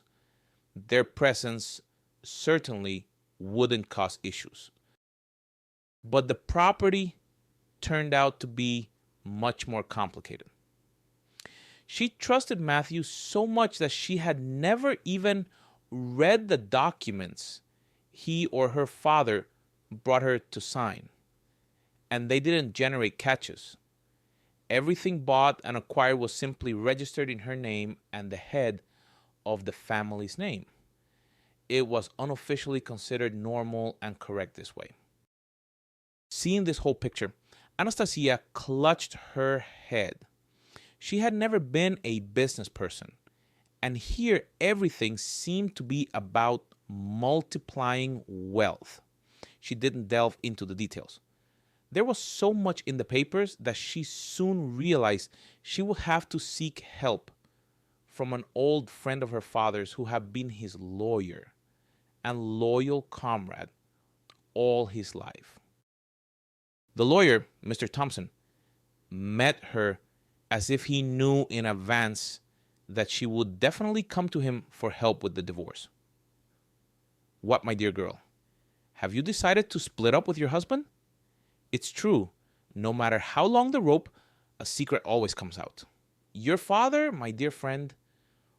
Their presence certainly wouldn't cause issues. But the property turned out to be much more complicated. She trusted Matthew so much that she had never even read the documents he or her father brought her to sign. And they didn't generate catches. Everything bought and acquired was simply registered in her name and the head of the family's name. It was unofficially considered normal and correct this way. Seeing this whole picture, Anastasia clutched her head. She had never been a business person, and here everything seemed to be about multiplying wealth. She didn't delve into the details. There was so much in the papers that she soon realized she would have to seek help from an old friend of her father's who had been his lawyer and loyal comrade all his life. The lawyer, Mr. Thompson, met her as if he knew in advance that she would definitely come to him for help with the divorce. What, my dear girl? Have you decided to split up with your husband? It's true. No matter how long the rope, a secret always comes out. Your father, my dear friend,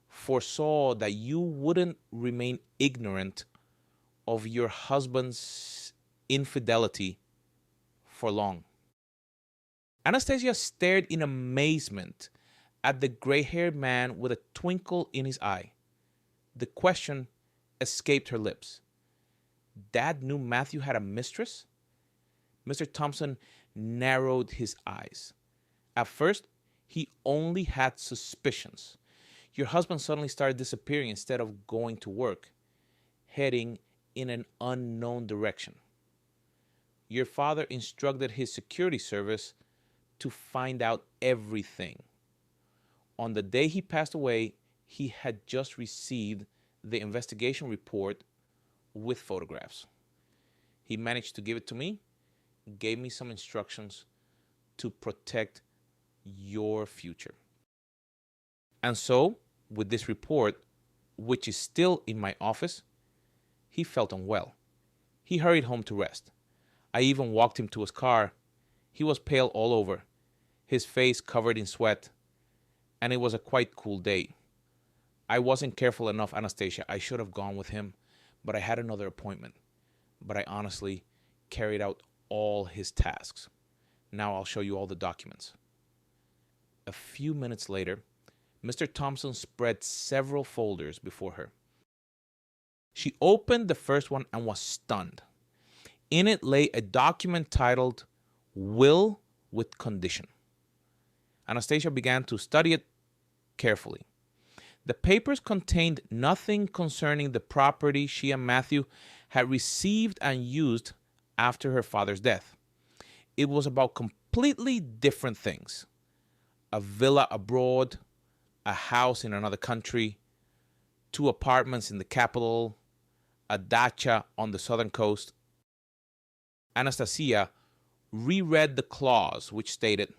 foresaw that you wouldn't remain ignorant of your husband's infidelity for long. Anastasia stared in amazement at the gray-haired man with a twinkle in his eye. The question escaped her lips. Dad knew Matthew had a mistress? Mr. Thompson narrowed his eyes. At first, he only had suspicions. Your husband suddenly started disappearing instead of going to work, heading in an unknown direction. Your father instructed his security service to find out everything. On the day he passed away, he had just received the investigation report with photographs. He managed to give it to me, gave me some instructions to protect your future. And so, with this report, which is still in my office, he felt unwell. He hurried home to rest. I even walked him to his car. He was pale all over, his face covered in sweat, and it was a quite cool day. I wasn't careful enough, Anastasia. I should have gone with him, but I had another appointment. But I honestly carried out all his tasks. Now I'll show you all the documents. A few minutes later, Mr. Thompson spread several folders before her. She opened the first one and was stunned. In it lay a document titled Will with Condition. Anastasia began to study it carefully. The papers contained nothing concerning the property she and Matthew had received and used after her father's death. It was about completely different things. A villa abroad, a house in another country, 2 apartments in the capital, a dacha on the southern coast. Anastasia reread the clause which stated,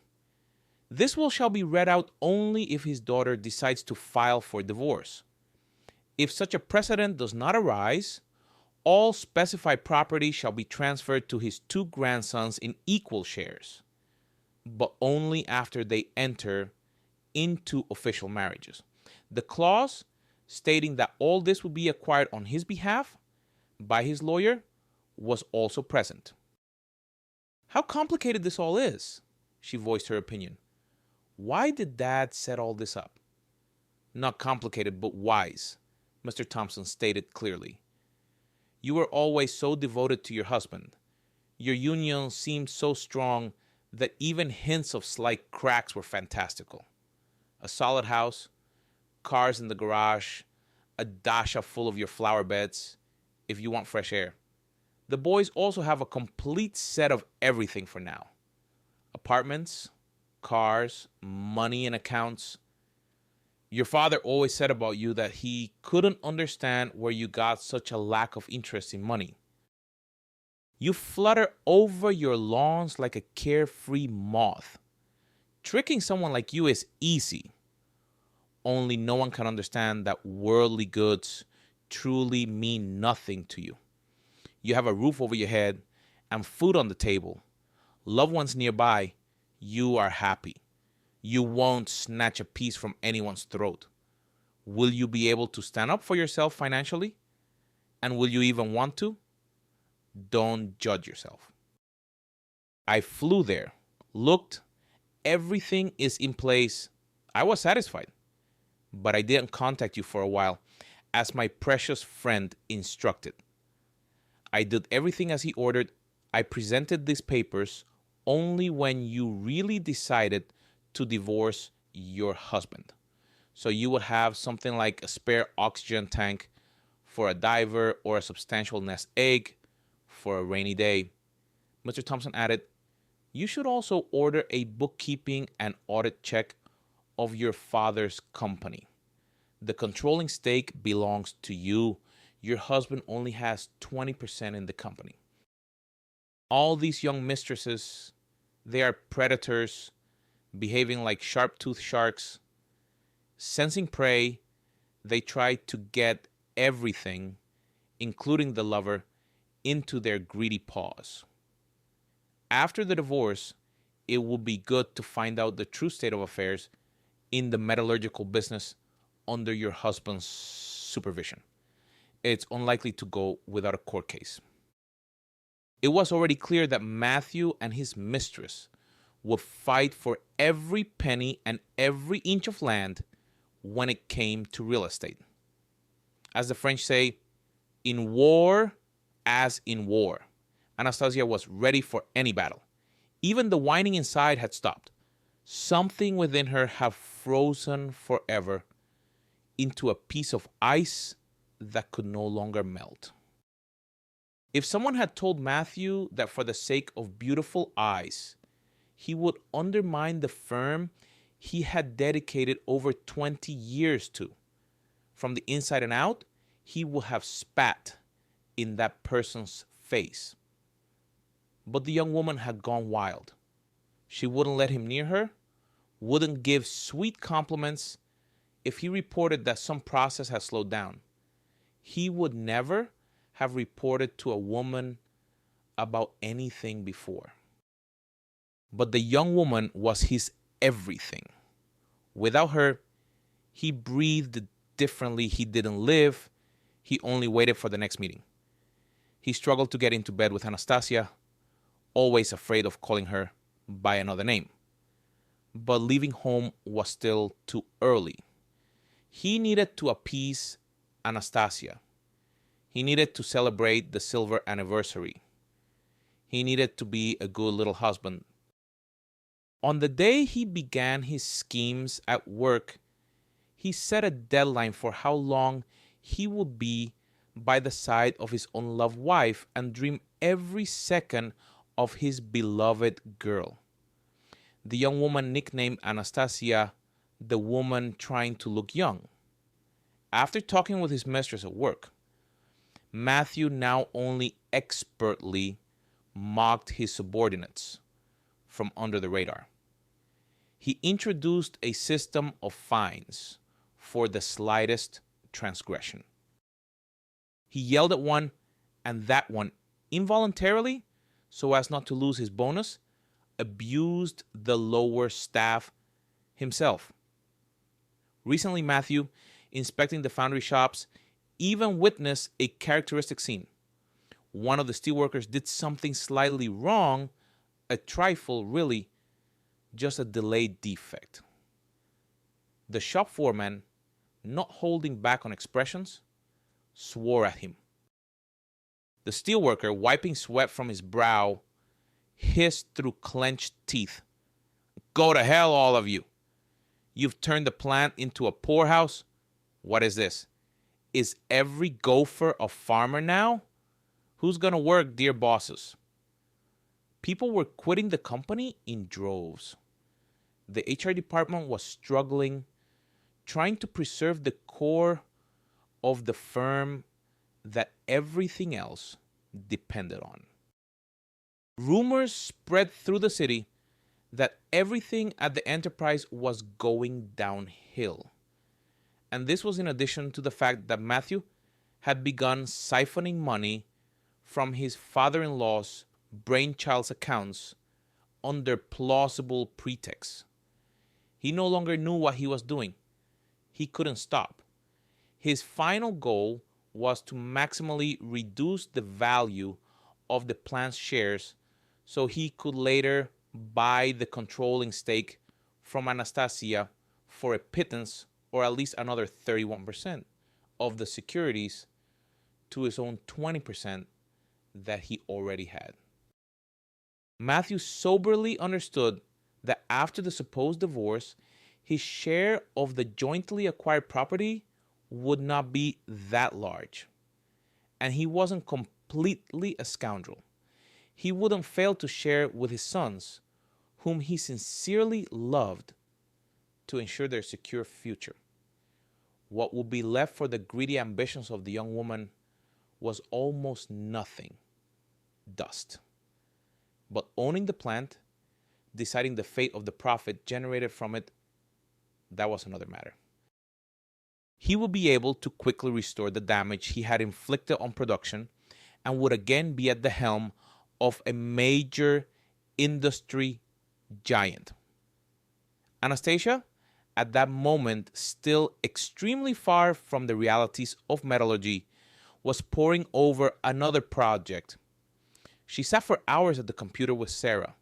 "This will shall be read out only if his daughter decides to file for divorce. If such a precedent does not arise, all specified property shall be transferred to his 2 grandsons in equal shares, but only after they enter into official marriages." The clause stating that all this would be acquired on his behalf by his lawyer was also present. "How complicated this all is," she voiced her opinion. "Why did Dad set all this up?" "Not complicated, but wise," Mr. Thompson stated clearly. "You were always so devoted to your husband. Your union seemed so strong that even hints of slight cracks were fantastical. A solid house, cars in the garage, a dacha full of your flower beds, if you want fresh air. The boys also have a complete set of everything for now. Apartments, cars, money in accounts. Your father always said about you that he couldn't understand where you got such a lack of interest in money. You flutter over your lawns like a carefree moth. Tricking someone like you is easy. Only no one can understand that worldly goods truly mean nothing to you. You have a roof over your head and food on the table, loved ones nearby, you are happy. You won't snatch a piece from anyone's throat. Will you be able to stand up for yourself financially? And will you even want to? Don't judge yourself." I flew there, looked, everything is in place. I was satisfied, but I didn't contact you for a while, as my precious friend instructed. I did everything as he ordered. I presented these papers only when you really decided to divorce your husband. So you would have something like a spare oxygen tank for a diver or a substantial nest egg for a rainy day. Mr. Thompson added, "You should also order a bookkeeping and audit check of your father's company. The controlling stake belongs to you. Your husband only has 20% in the company. All these young mistresses, they are predators, behaving like sharp-toothed sharks. Sensing prey, they try to get everything, including the lover, into their greedy paws. After the divorce, it will be good to find out the true state of affairs in the metallurgical business under your husband's supervision. It's unlikely to go without a court case." It was already clear that Matthew and his mistress would fight for every penny and every inch of land when it came to real estate. As the French say, in war as in war. Anastasia was ready for any battle. Even the whining inside had stopped. Something within her had frozen forever into a piece of ice that could no longer melt. If someone had told Matthew that for the sake of beautiful eyes, he would undermine the firm he had dedicated over 20 years to, from the inside and out, he would have spat in that person's face. But the young woman had gone wild. She wouldn't let him near her, wouldn't give sweet compliments if he reported that some process had slowed down. He would never have reported to a woman about anything before. But the young woman was his everything. Without her, he breathed differently. He didn't live. He only waited for the next meeting. He struggled to get into bed with Anastasia, always afraid of calling her by another name. But leaving home was still too early. He needed to appease Anastasia. He needed to celebrate the silver anniversary. He needed to be a good little husband. On the day he began his schemes at work, he set a deadline for how long he would be by the side of his unloved wife and dream every second of his beloved girl. The young woman nicknamed Anastasia the woman trying to look young. After talking with his mistress at work, Matthew now only expertly mocked his subordinates from under the radar. He introduced a system of fines for the slightest transgression. He yelled at one, and that one, involuntarily, so as not to lose his bonus, abused the lower staff himself. Recently, Matthew, inspecting the foundry shops, even witnessed a characteristic scene. One of the steelworkers did something slightly wrong, a trifle really, just a delayed defect. The shop foreman, not holding back on expressions, swore at him. The steelworker, wiping sweat from his brow, hissed through clenched teeth, "Go to hell, all of you. You've turned the plant into a poorhouse. What is this? Is every gopher a farmer now? Who's going to work, dear bosses?" People were quitting the company in droves. The HR department was struggling, trying to preserve the core of the firm that everything else depended on. Rumors spread through the city that everything at the enterprise was going downhill. And this was in addition to the fact that Matthew had begun siphoning money from his father-in-law's brainchild's accounts under plausible pretexts. He no longer knew what he was doing. He couldn't stop. His final goal was to maximally reduce the value of the plant's shares so he could later buy the controlling stake from Anastasia for a pittance, or at least another 31% of the securities to his own 20% that he already had. Matthew soberly understood that after the supposed divorce, his share of the jointly acquired property would not be that large. And he wasn't completely a scoundrel. He wouldn't fail to share with his sons, whom he sincerely loved, to ensure their secure future. What would be left for the greedy ambitions of the young woman was almost nothing, dust. But owning the plant, deciding the fate of the profit generated from it, that was another matter. He would be able to quickly restore the damage he had inflicted on production and would again be at the helm of a major industry giant. Anastasia, at that moment still extremely far from the realities of metallurgy, was poring over another project. She sat for hours at the computer with Sarah,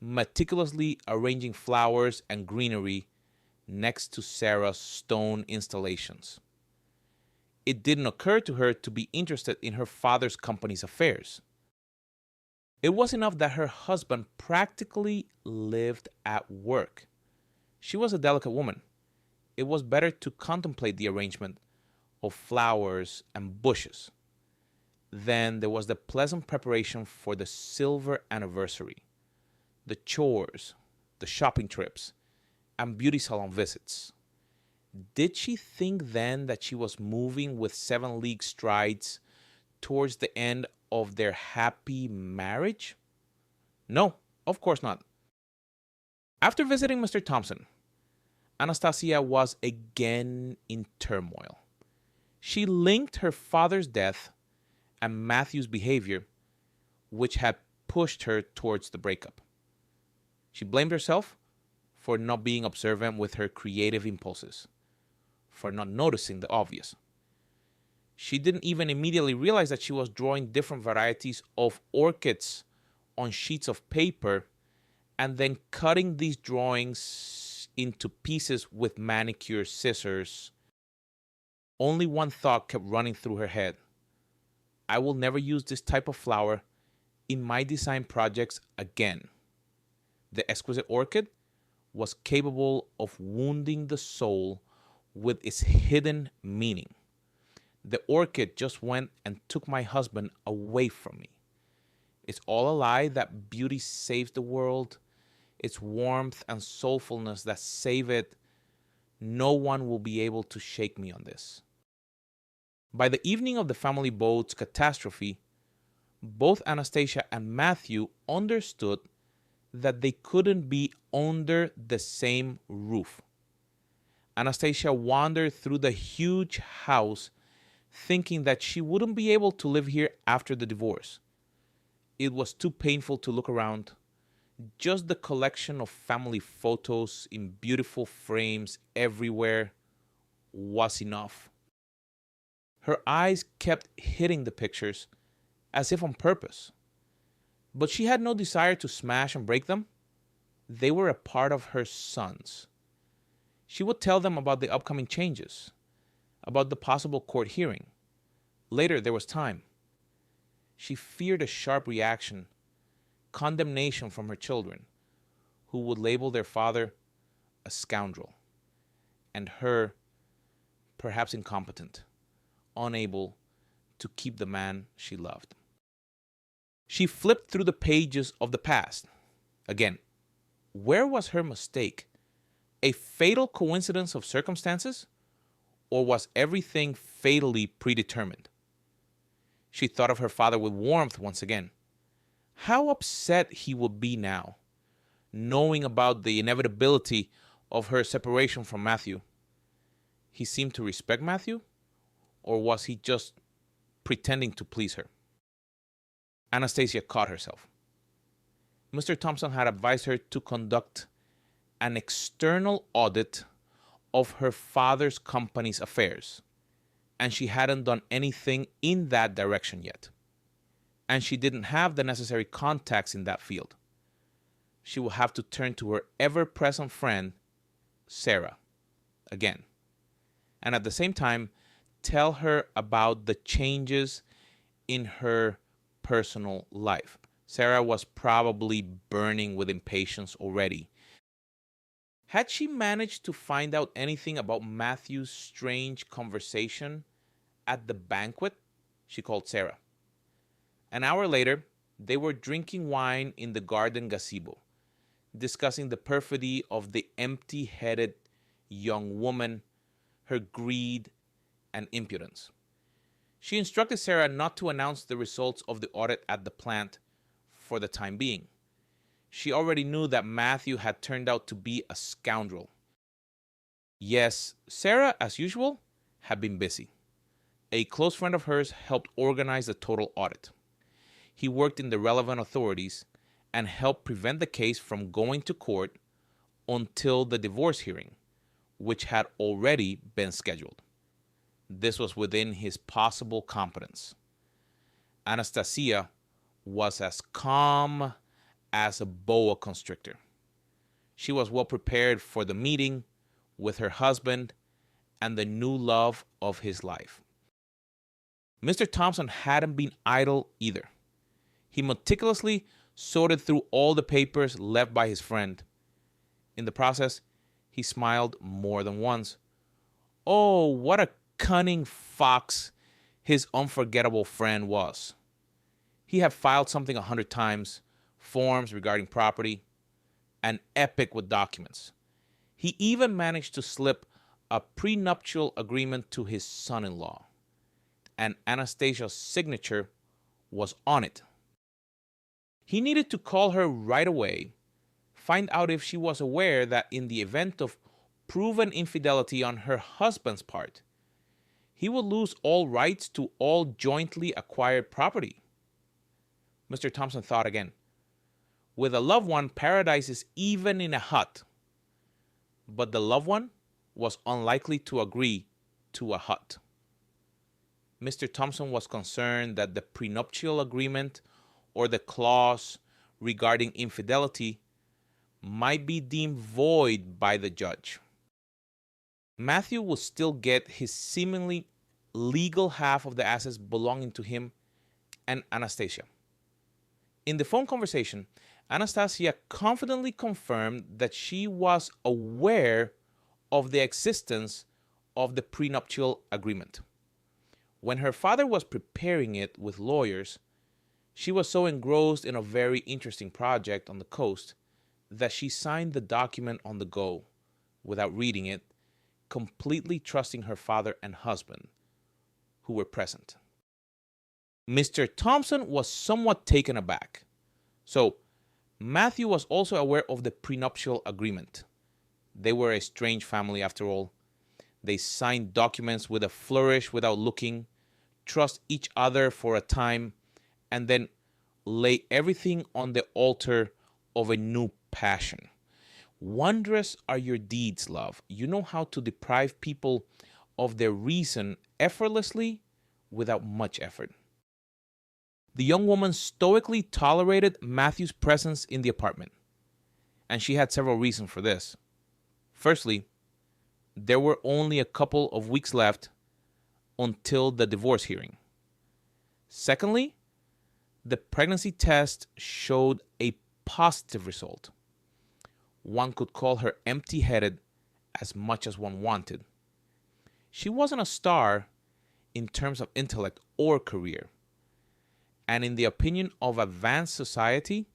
meticulously arranging flowers and greenery next to Sarah's stone installations. It didn't occur to her to be interested in her father's company's affairs. It was enough that her husband practically lived at work. She was a delicate woman. It was better to contemplate the arrangement of flowers and bushes. Then there was the pleasant preparation for the silver anniversary, the chores, the shopping trips, and beauty salon visits. Did she think then that she was moving with 7-league strides towards the end of their happy marriage? No, of course not. After visiting Mr. Thompson, Anastasia was again in turmoil. She linked her father's death and Matthew's behavior, which had pushed her towards the breakup. She blamed herself for not being observant with her creative impulses, for not noticing the obvious. She didn't even immediately realize that she was drawing different varieties of orchids on sheets of paper and then cutting these drawings into pieces with manicure scissors. Only one thought kept running through her head. I will never use this type of flower in my design projects again. The exquisite orchid was capable of wounding the soul with its hidden meaning. The orchid just went and took my husband away from me. It's all a lie that beauty saves the world. It's warmth and soulfulness that save it. No one will be able to shake me on this. By the evening of the family boat's catastrophe, both Anastasia and Matthew understood that they couldn't be under the same roof. Anastasia wandered through the huge house thinking that she wouldn't be able to live here after the divorce. It was too painful to look around. Just the collection of family photos in beautiful frames everywhere was enough. Her eyes kept hitting the pictures as if on purpose. But she had no desire to smash and break them. They were a part of her sons. She would tell them about the upcoming changes, about the possible court hearing. Later, there was time. She feared a sharp reaction, condemnation from her children, who would label their father a scoundrel, and her perhaps incompetent, unable to keep the man she loved. She flipped through the pages of the past. Again, where was her mistake? A fatal coincidence of circumstances? Or was everything fatally predetermined? She thought of her father with warmth once again. How upset he would be now, knowing about the inevitability of her separation from Matthew. He seemed to respect Matthew, or was he just pretending to please her? Anastasia caught herself. Mr. Thompson had advised her to conduct an external audit of her father's company's affairs, and she hadn't done anything in that direction yet. And she didn't have the necessary contacts in that field. She will have to turn to her ever-present friend, Sarah, again. And at the same time, tell her about the changes in her personal life. Sarah was probably burning with impatience already. Had she managed to find out anything about Matthew's strange conversation at the banquet? She called Sarah. An hour later, they were drinking wine in the garden gazebo, discussing the perfidy of the empty-headed young woman, her greed and impudence. She instructed Sarah not to announce the results of the audit at the plant for the time being. She already knew that Matthew had turned out to be a scoundrel. Yes, Sarah, as usual, had been busy. A close friend of hers helped organize the total audit. He worked in the relevant authorities and helped prevent the case from going to court until the divorce hearing, which had already been scheduled. This was within his possible competence. Anastasia was as calm as a boa constrictor. She was well prepared for the meeting with her husband and the new love of his life. Mr. Thompson hadn't been idle either. He meticulously sorted through all the papers left by his friend. In the process, he smiled more than once. Oh, what a cunning fox his unforgettable friend was. He had filed something 100 times, forms regarding property, and epic with documents. He even managed to slip a prenuptial agreement to his son-in-law, and Anastasia's signature was on it. He needed to call her right away, find out if she was aware that in the event of proven infidelity on her husband's part, he would lose all rights to all jointly acquired property. Mr. Thompson thought again. With a loved one, paradise is even in a hut. But the loved one was unlikely to agree to a hut. Mr. Thompson was concerned that the prenuptial agreement or the clause regarding infidelity might be deemed void by the judge. Matthew would still get his seemingly legal half of the assets belonging to him and Anastasia. In the phone conversation, Anastasia confidently confirmed that she was aware of the existence of the prenuptial agreement. When her father was preparing it with lawyers, she was so engrossed in a very interesting project on the coast that she signed the document on the go, without reading it, completely trusting her father and husband, who were present. Mr. Thompson was somewhat taken aback. So, Matthew was also aware of the prenuptial agreement. They were a strange family after all. They signed documents with a flourish without looking, trust each other for a time, and then lay everything on the altar of a new passion. Wondrous are your deeds, love. You know how to deprive people of their reason effortlessly without much effort. The young woman stoically tolerated Matthew's presence in the apartment, and she had several reasons for this. Firstly, there were only a couple of weeks left until the divorce hearing. Secondly, the pregnancy test showed a positive result. One could call her empty-headed as much as one wanted. She wasn't a star in terms of intellect or career. And in the opinion of advanced society,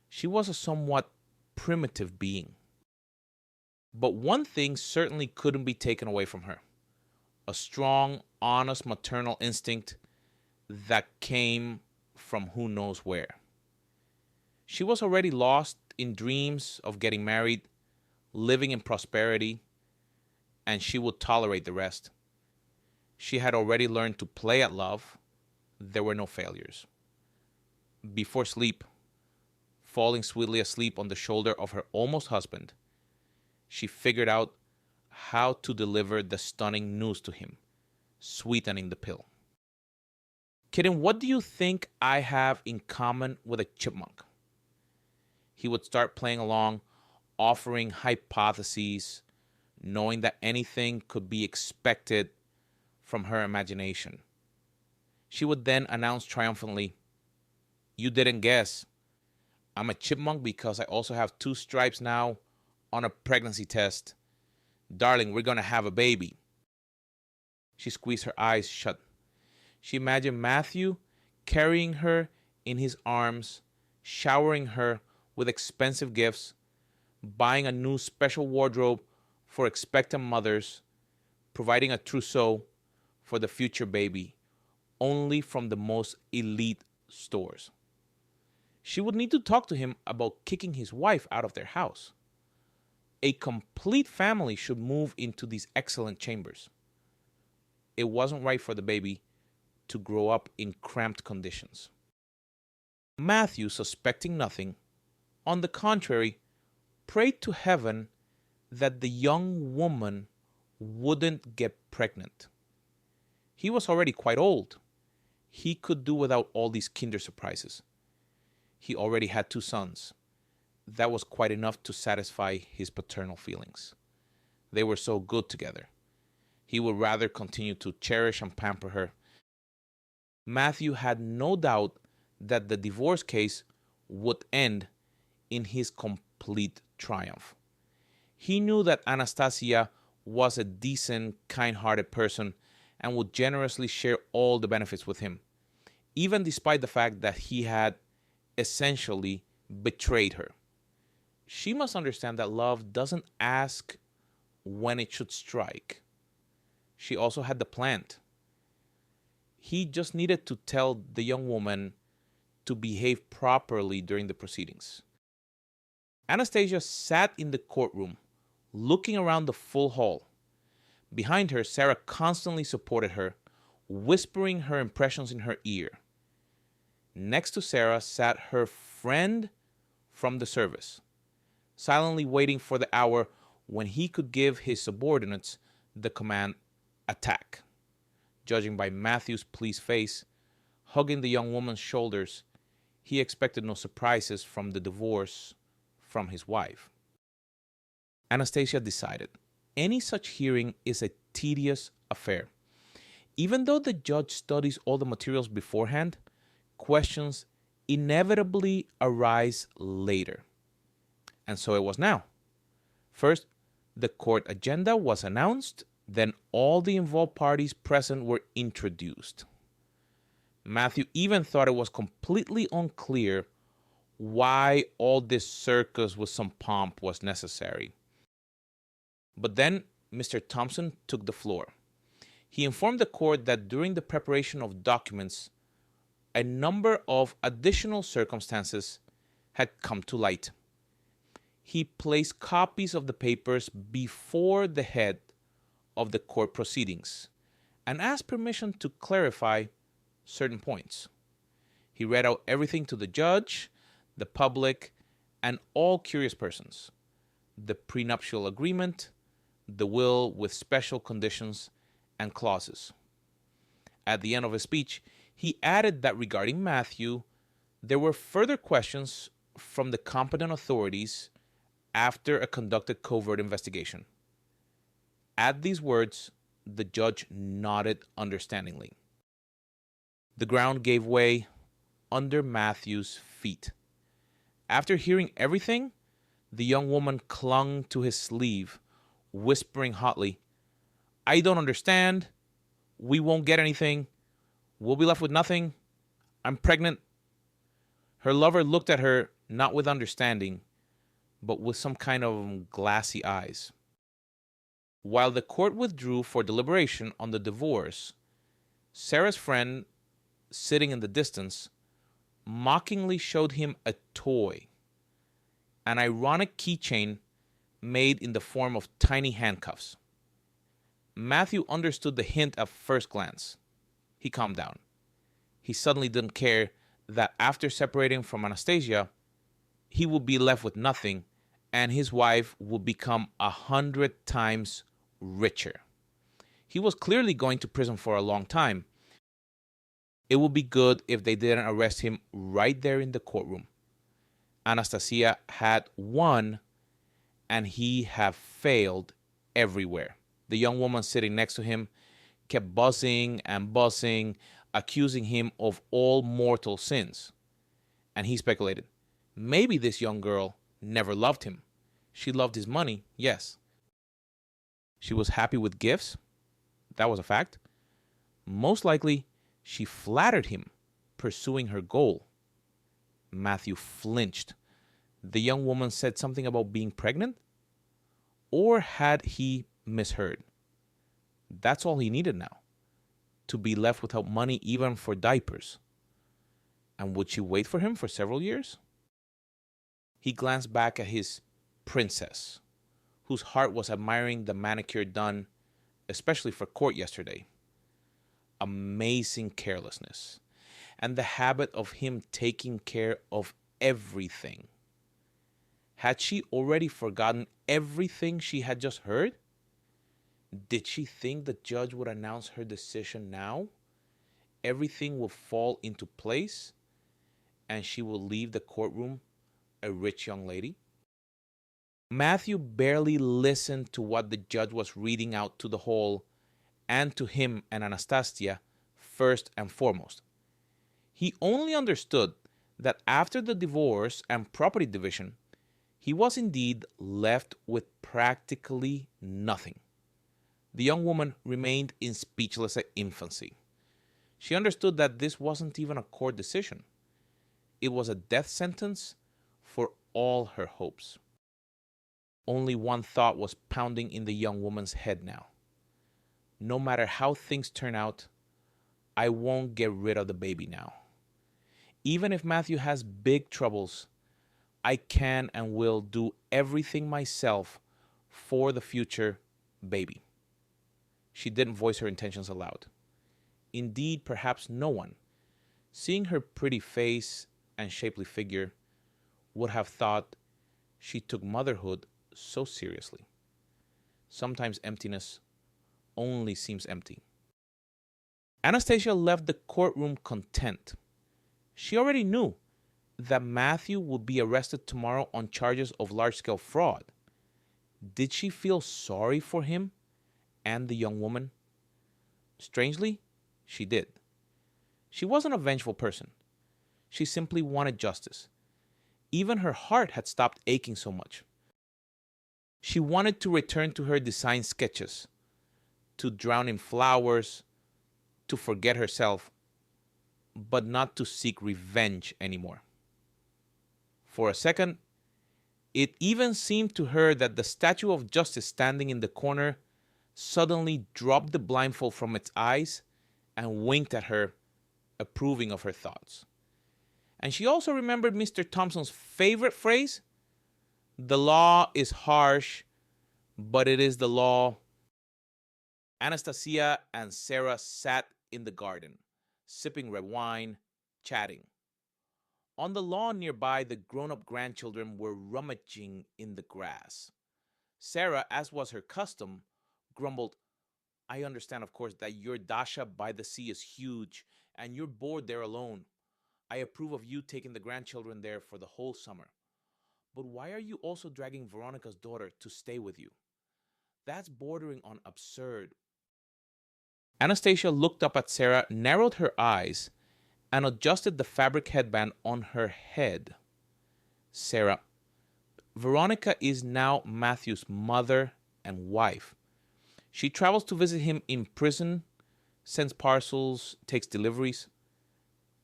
she was a somewhat primitive being. But one thing certainly couldn't be taken away from her: a strong, honest maternal instinct that came from who knows where. She was already lost in dreams of getting married, living in prosperity, and she would tolerate the rest. She had already learned to play at love. There were no failures. Before sleep, falling sweetly asleep on the shoulder of her almost husband, she figured out how to deliver the stunning news to him, sweetening the pill. Kitten, what do you think I have in common with a chipmunk? He would start playing along, offering hypotheses, knowing that anything could be expected from her imagination. She would then announce triumphantly, "You didn't guess. I'm a chipmunk because I also have 2 stripes now on a pregnancy test. Darling, we're going to have a baby." She squeezed her eyes shut. She imagined Matthew carrying her in his arms, showering her with expensive gifts, buying a new special wardrobe for expectant mothers, providing a trousseau for the future baby, only from the most elite stores. She would need to talk to him about kicking his wife out of their house. A complete family should move into these excellent chambers. It wasn't right for the baby to grow up in cramped conditions. Matthew, suspecting nothing, on the contrary, prayed to heaven that the young woman wouldn't get pregnant. He was already quite old. He could do without all these kinder surprises. He already had 2 sons. That was quite enough to satisfy his paternal feelings. They were so good together. He would rather continue to cherish and pamper her. Matthew had no doubt that the divorce case would end in his complete triumph. He knew that Anastasia was a decent, kind-hearted person and would generously share all the benefits with him, even despite the fact that he had essentially betrayed her. She must understand that love doesn't ask when it should strike. She also had the plant. He just needed to tell the young woman to behave properly during the proceedings. Anastasia sat in the courtroom, looking around the full hall. Behind her, Sarah constantly supported her, whispering her impressions in her ear. Next to Sarah sat her friend from the service, silently waiting for the hour when he could give his subordinates the command, "Attack." Judging by Matthew's pleased face, hugging the young woman's shoulders, he expected no surprises from the divorce from his wife. Anastasia decided any such hearing is a tedious affair. Even though the judge studies all the materials beforehand, questions inevitably arise later. And so it was now. First, the court agenda was announced, then all the involved parties present were introduced. Matthew even thought it was completely unclear why all this circus with some pomp was necessary. But then Mr. Thompson took the floor. He informed the court that during the preparation of documents, a number of additional circumstances had come to light. He placed copies of the papers before the head of the court proceedings and asked permission to clarify certain points. He read out everything to the judge, the public, and all curious persons: the prenuptial agreement, the will with special conditions and clauses. At the end of his speech, he added that regarding Matthew, there were further questions from the competent authorities after a conducted covert investigation. At these words, the judge nodded understandingly. The ground gave way under Matthew's feet. After hearing everything, the young woman clung to his sleeve, whispering hotly, "I don't understand. We won't get anything. We'll be left with nothing. I'm pregnant." Her lover looked at her not with understanding, but with some kind of glassy eyes. While the court withdrew for deliberation on the divorce, Sarah's friend, sitting in the distance, mockingly showed him a toy, an ironic keychain made in the form of tiny handcuffs. Matthew understood the hint at first glance. He calmed down. He suddenly didn't care that after separating from Anastasia, he would be left with nothing and his wife would become 100 times richer. He was clearly going to prison for a long time. It would be good if they didn't arrest him right there in the courtroom. Anastasia had won and he had failed everywhere. The young woman sitting next to him kept buzzing and buzzing, accusing him of all mortal sins. And he speculated, maybe this young girl never loved him. She loved his money, yes. She was happy with gifts. That was a fact. Most likely, she flattered him, pursuing her goal. Matthew flinched. The young woman said something about being pregnant? Or had he misheard? That's all he needed now, to be left without money even for diapers. And would she wait for him for several years? He glanced back at his princess, whose heart was admiring the manicure done, especially for court yesterday. Amazing carelessness, and the habit of him taking care of everything. Had she already forgotten everything she had just heard? Did she think the judge would announce her decision now? Everything will fall into place, and she will leave the courtroom a rich young lady? Matthew barely listened to what the judge was reading out to the hall and to him and Anastasia first and foremost. He only understood that after the divorce and property division, he was indeed left with practically nothing. The young woman remained in speechless infancy. She understood that this wasn't even a court decision. It was a death sentence for all her hopes. Only one thought was pounding in the young woman's head now. No matter how things turn out, I won't get rid of the baby now. Even if Matthew has big troubles, I can and will do everything myself for the future baby. She didn't voice her intentions aloud. Indeed, perhaps no one, seeing her pretty face and shapely figure, would have thought she took motherhood so seriously. Sometimes emptiness only seems empty. Anastasia left the courtroom content. She already knew that Matthew would be arrested tomorrow on charges of large-scale fraud. Did she feel sorry for him and the young woman? Strangely, she did. She wasn't a vengeful person. She simply wanted justice. Even her heart had stopped aching so much. She wanted to return to her design sketches, to drown in flowers, to forget herself, but not to seek revenge anymore. For a second, it even seemed to her that the statue of justice standing in the corner suddenly dropped the blindfold from its eyes and winked at her, approving of her thoughts. And she also remembered Mr. Thompson's favorite phrase: "The law is harsh, but it is the law." Anastasia and Sarah sat in the garden, sipping red wine, chatting. On the lawn nearby, the grown up grandchildren were rummaging in the grass. Sarah, as was her custom, grumbled, "I understand, of course, that your dacha by the sea is huge and you're bored there alone. I approve of you taking the grandchildren there for the whole summer. But why are you also dragging Veronica's daughter to stay with you? That's bordering on absurd." Anastasia looked up at Sarah, narrowed her eyes, and adjusted the fabric headband on her head. "Sarah, Veronica is now Matthew's mother and wife. She travels to visit him in prison, sends parcels, takes deliveries.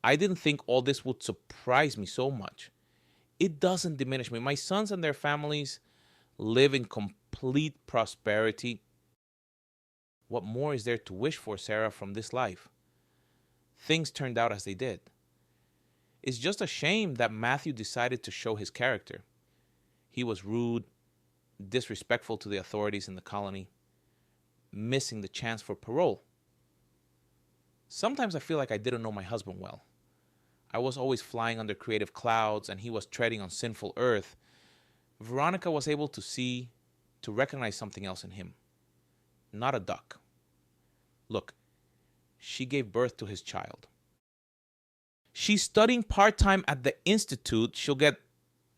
I didn't think all this would surprise me so much. It doesn't diminish me. My sons and their families live in complete prosperity. What more is there to wish for, Sarah, from this life? Things turned out as they did. It's just a shame that Matthew decided to show his character. He was rude, disrespectful to the authorities in the colony, missing the chance for parole. Sometimes I feel like I didn't know my husband well. I was always flying under creative clouds and he was treading on sinful earth. Veronica was able to recognize something else in him. Not a duck. Look, she gave birth to his child. She's studying part-time at the Institute. She'll get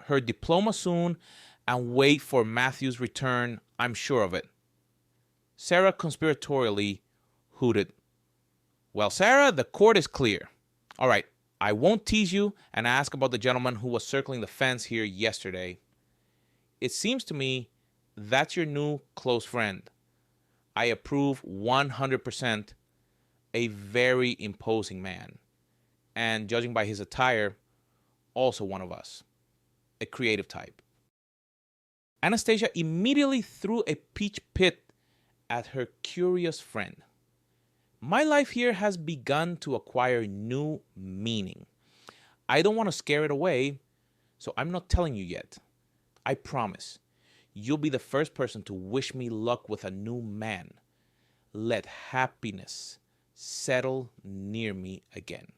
her diploma soon and wait for Matthew's return. I'm sure of it." Sarah conspiratorially hooted, "Well, Sarah, the court is clear. All right, I won't tease you and ask about the gentleman who was circling the fence here yesterday. It seems to me that's your new close friend. I approve 100%. A very imposing man. And judging by his attire, also one of us. A creative type." Anastasia immediately threw a peach pit at her curious friend. "My life here has begun to acquire new meaning. I don't want to scare it away, so I'm not telling you yet. I promise. You'll be the first person to wish me luck with a new man. Let happiness settle near me again."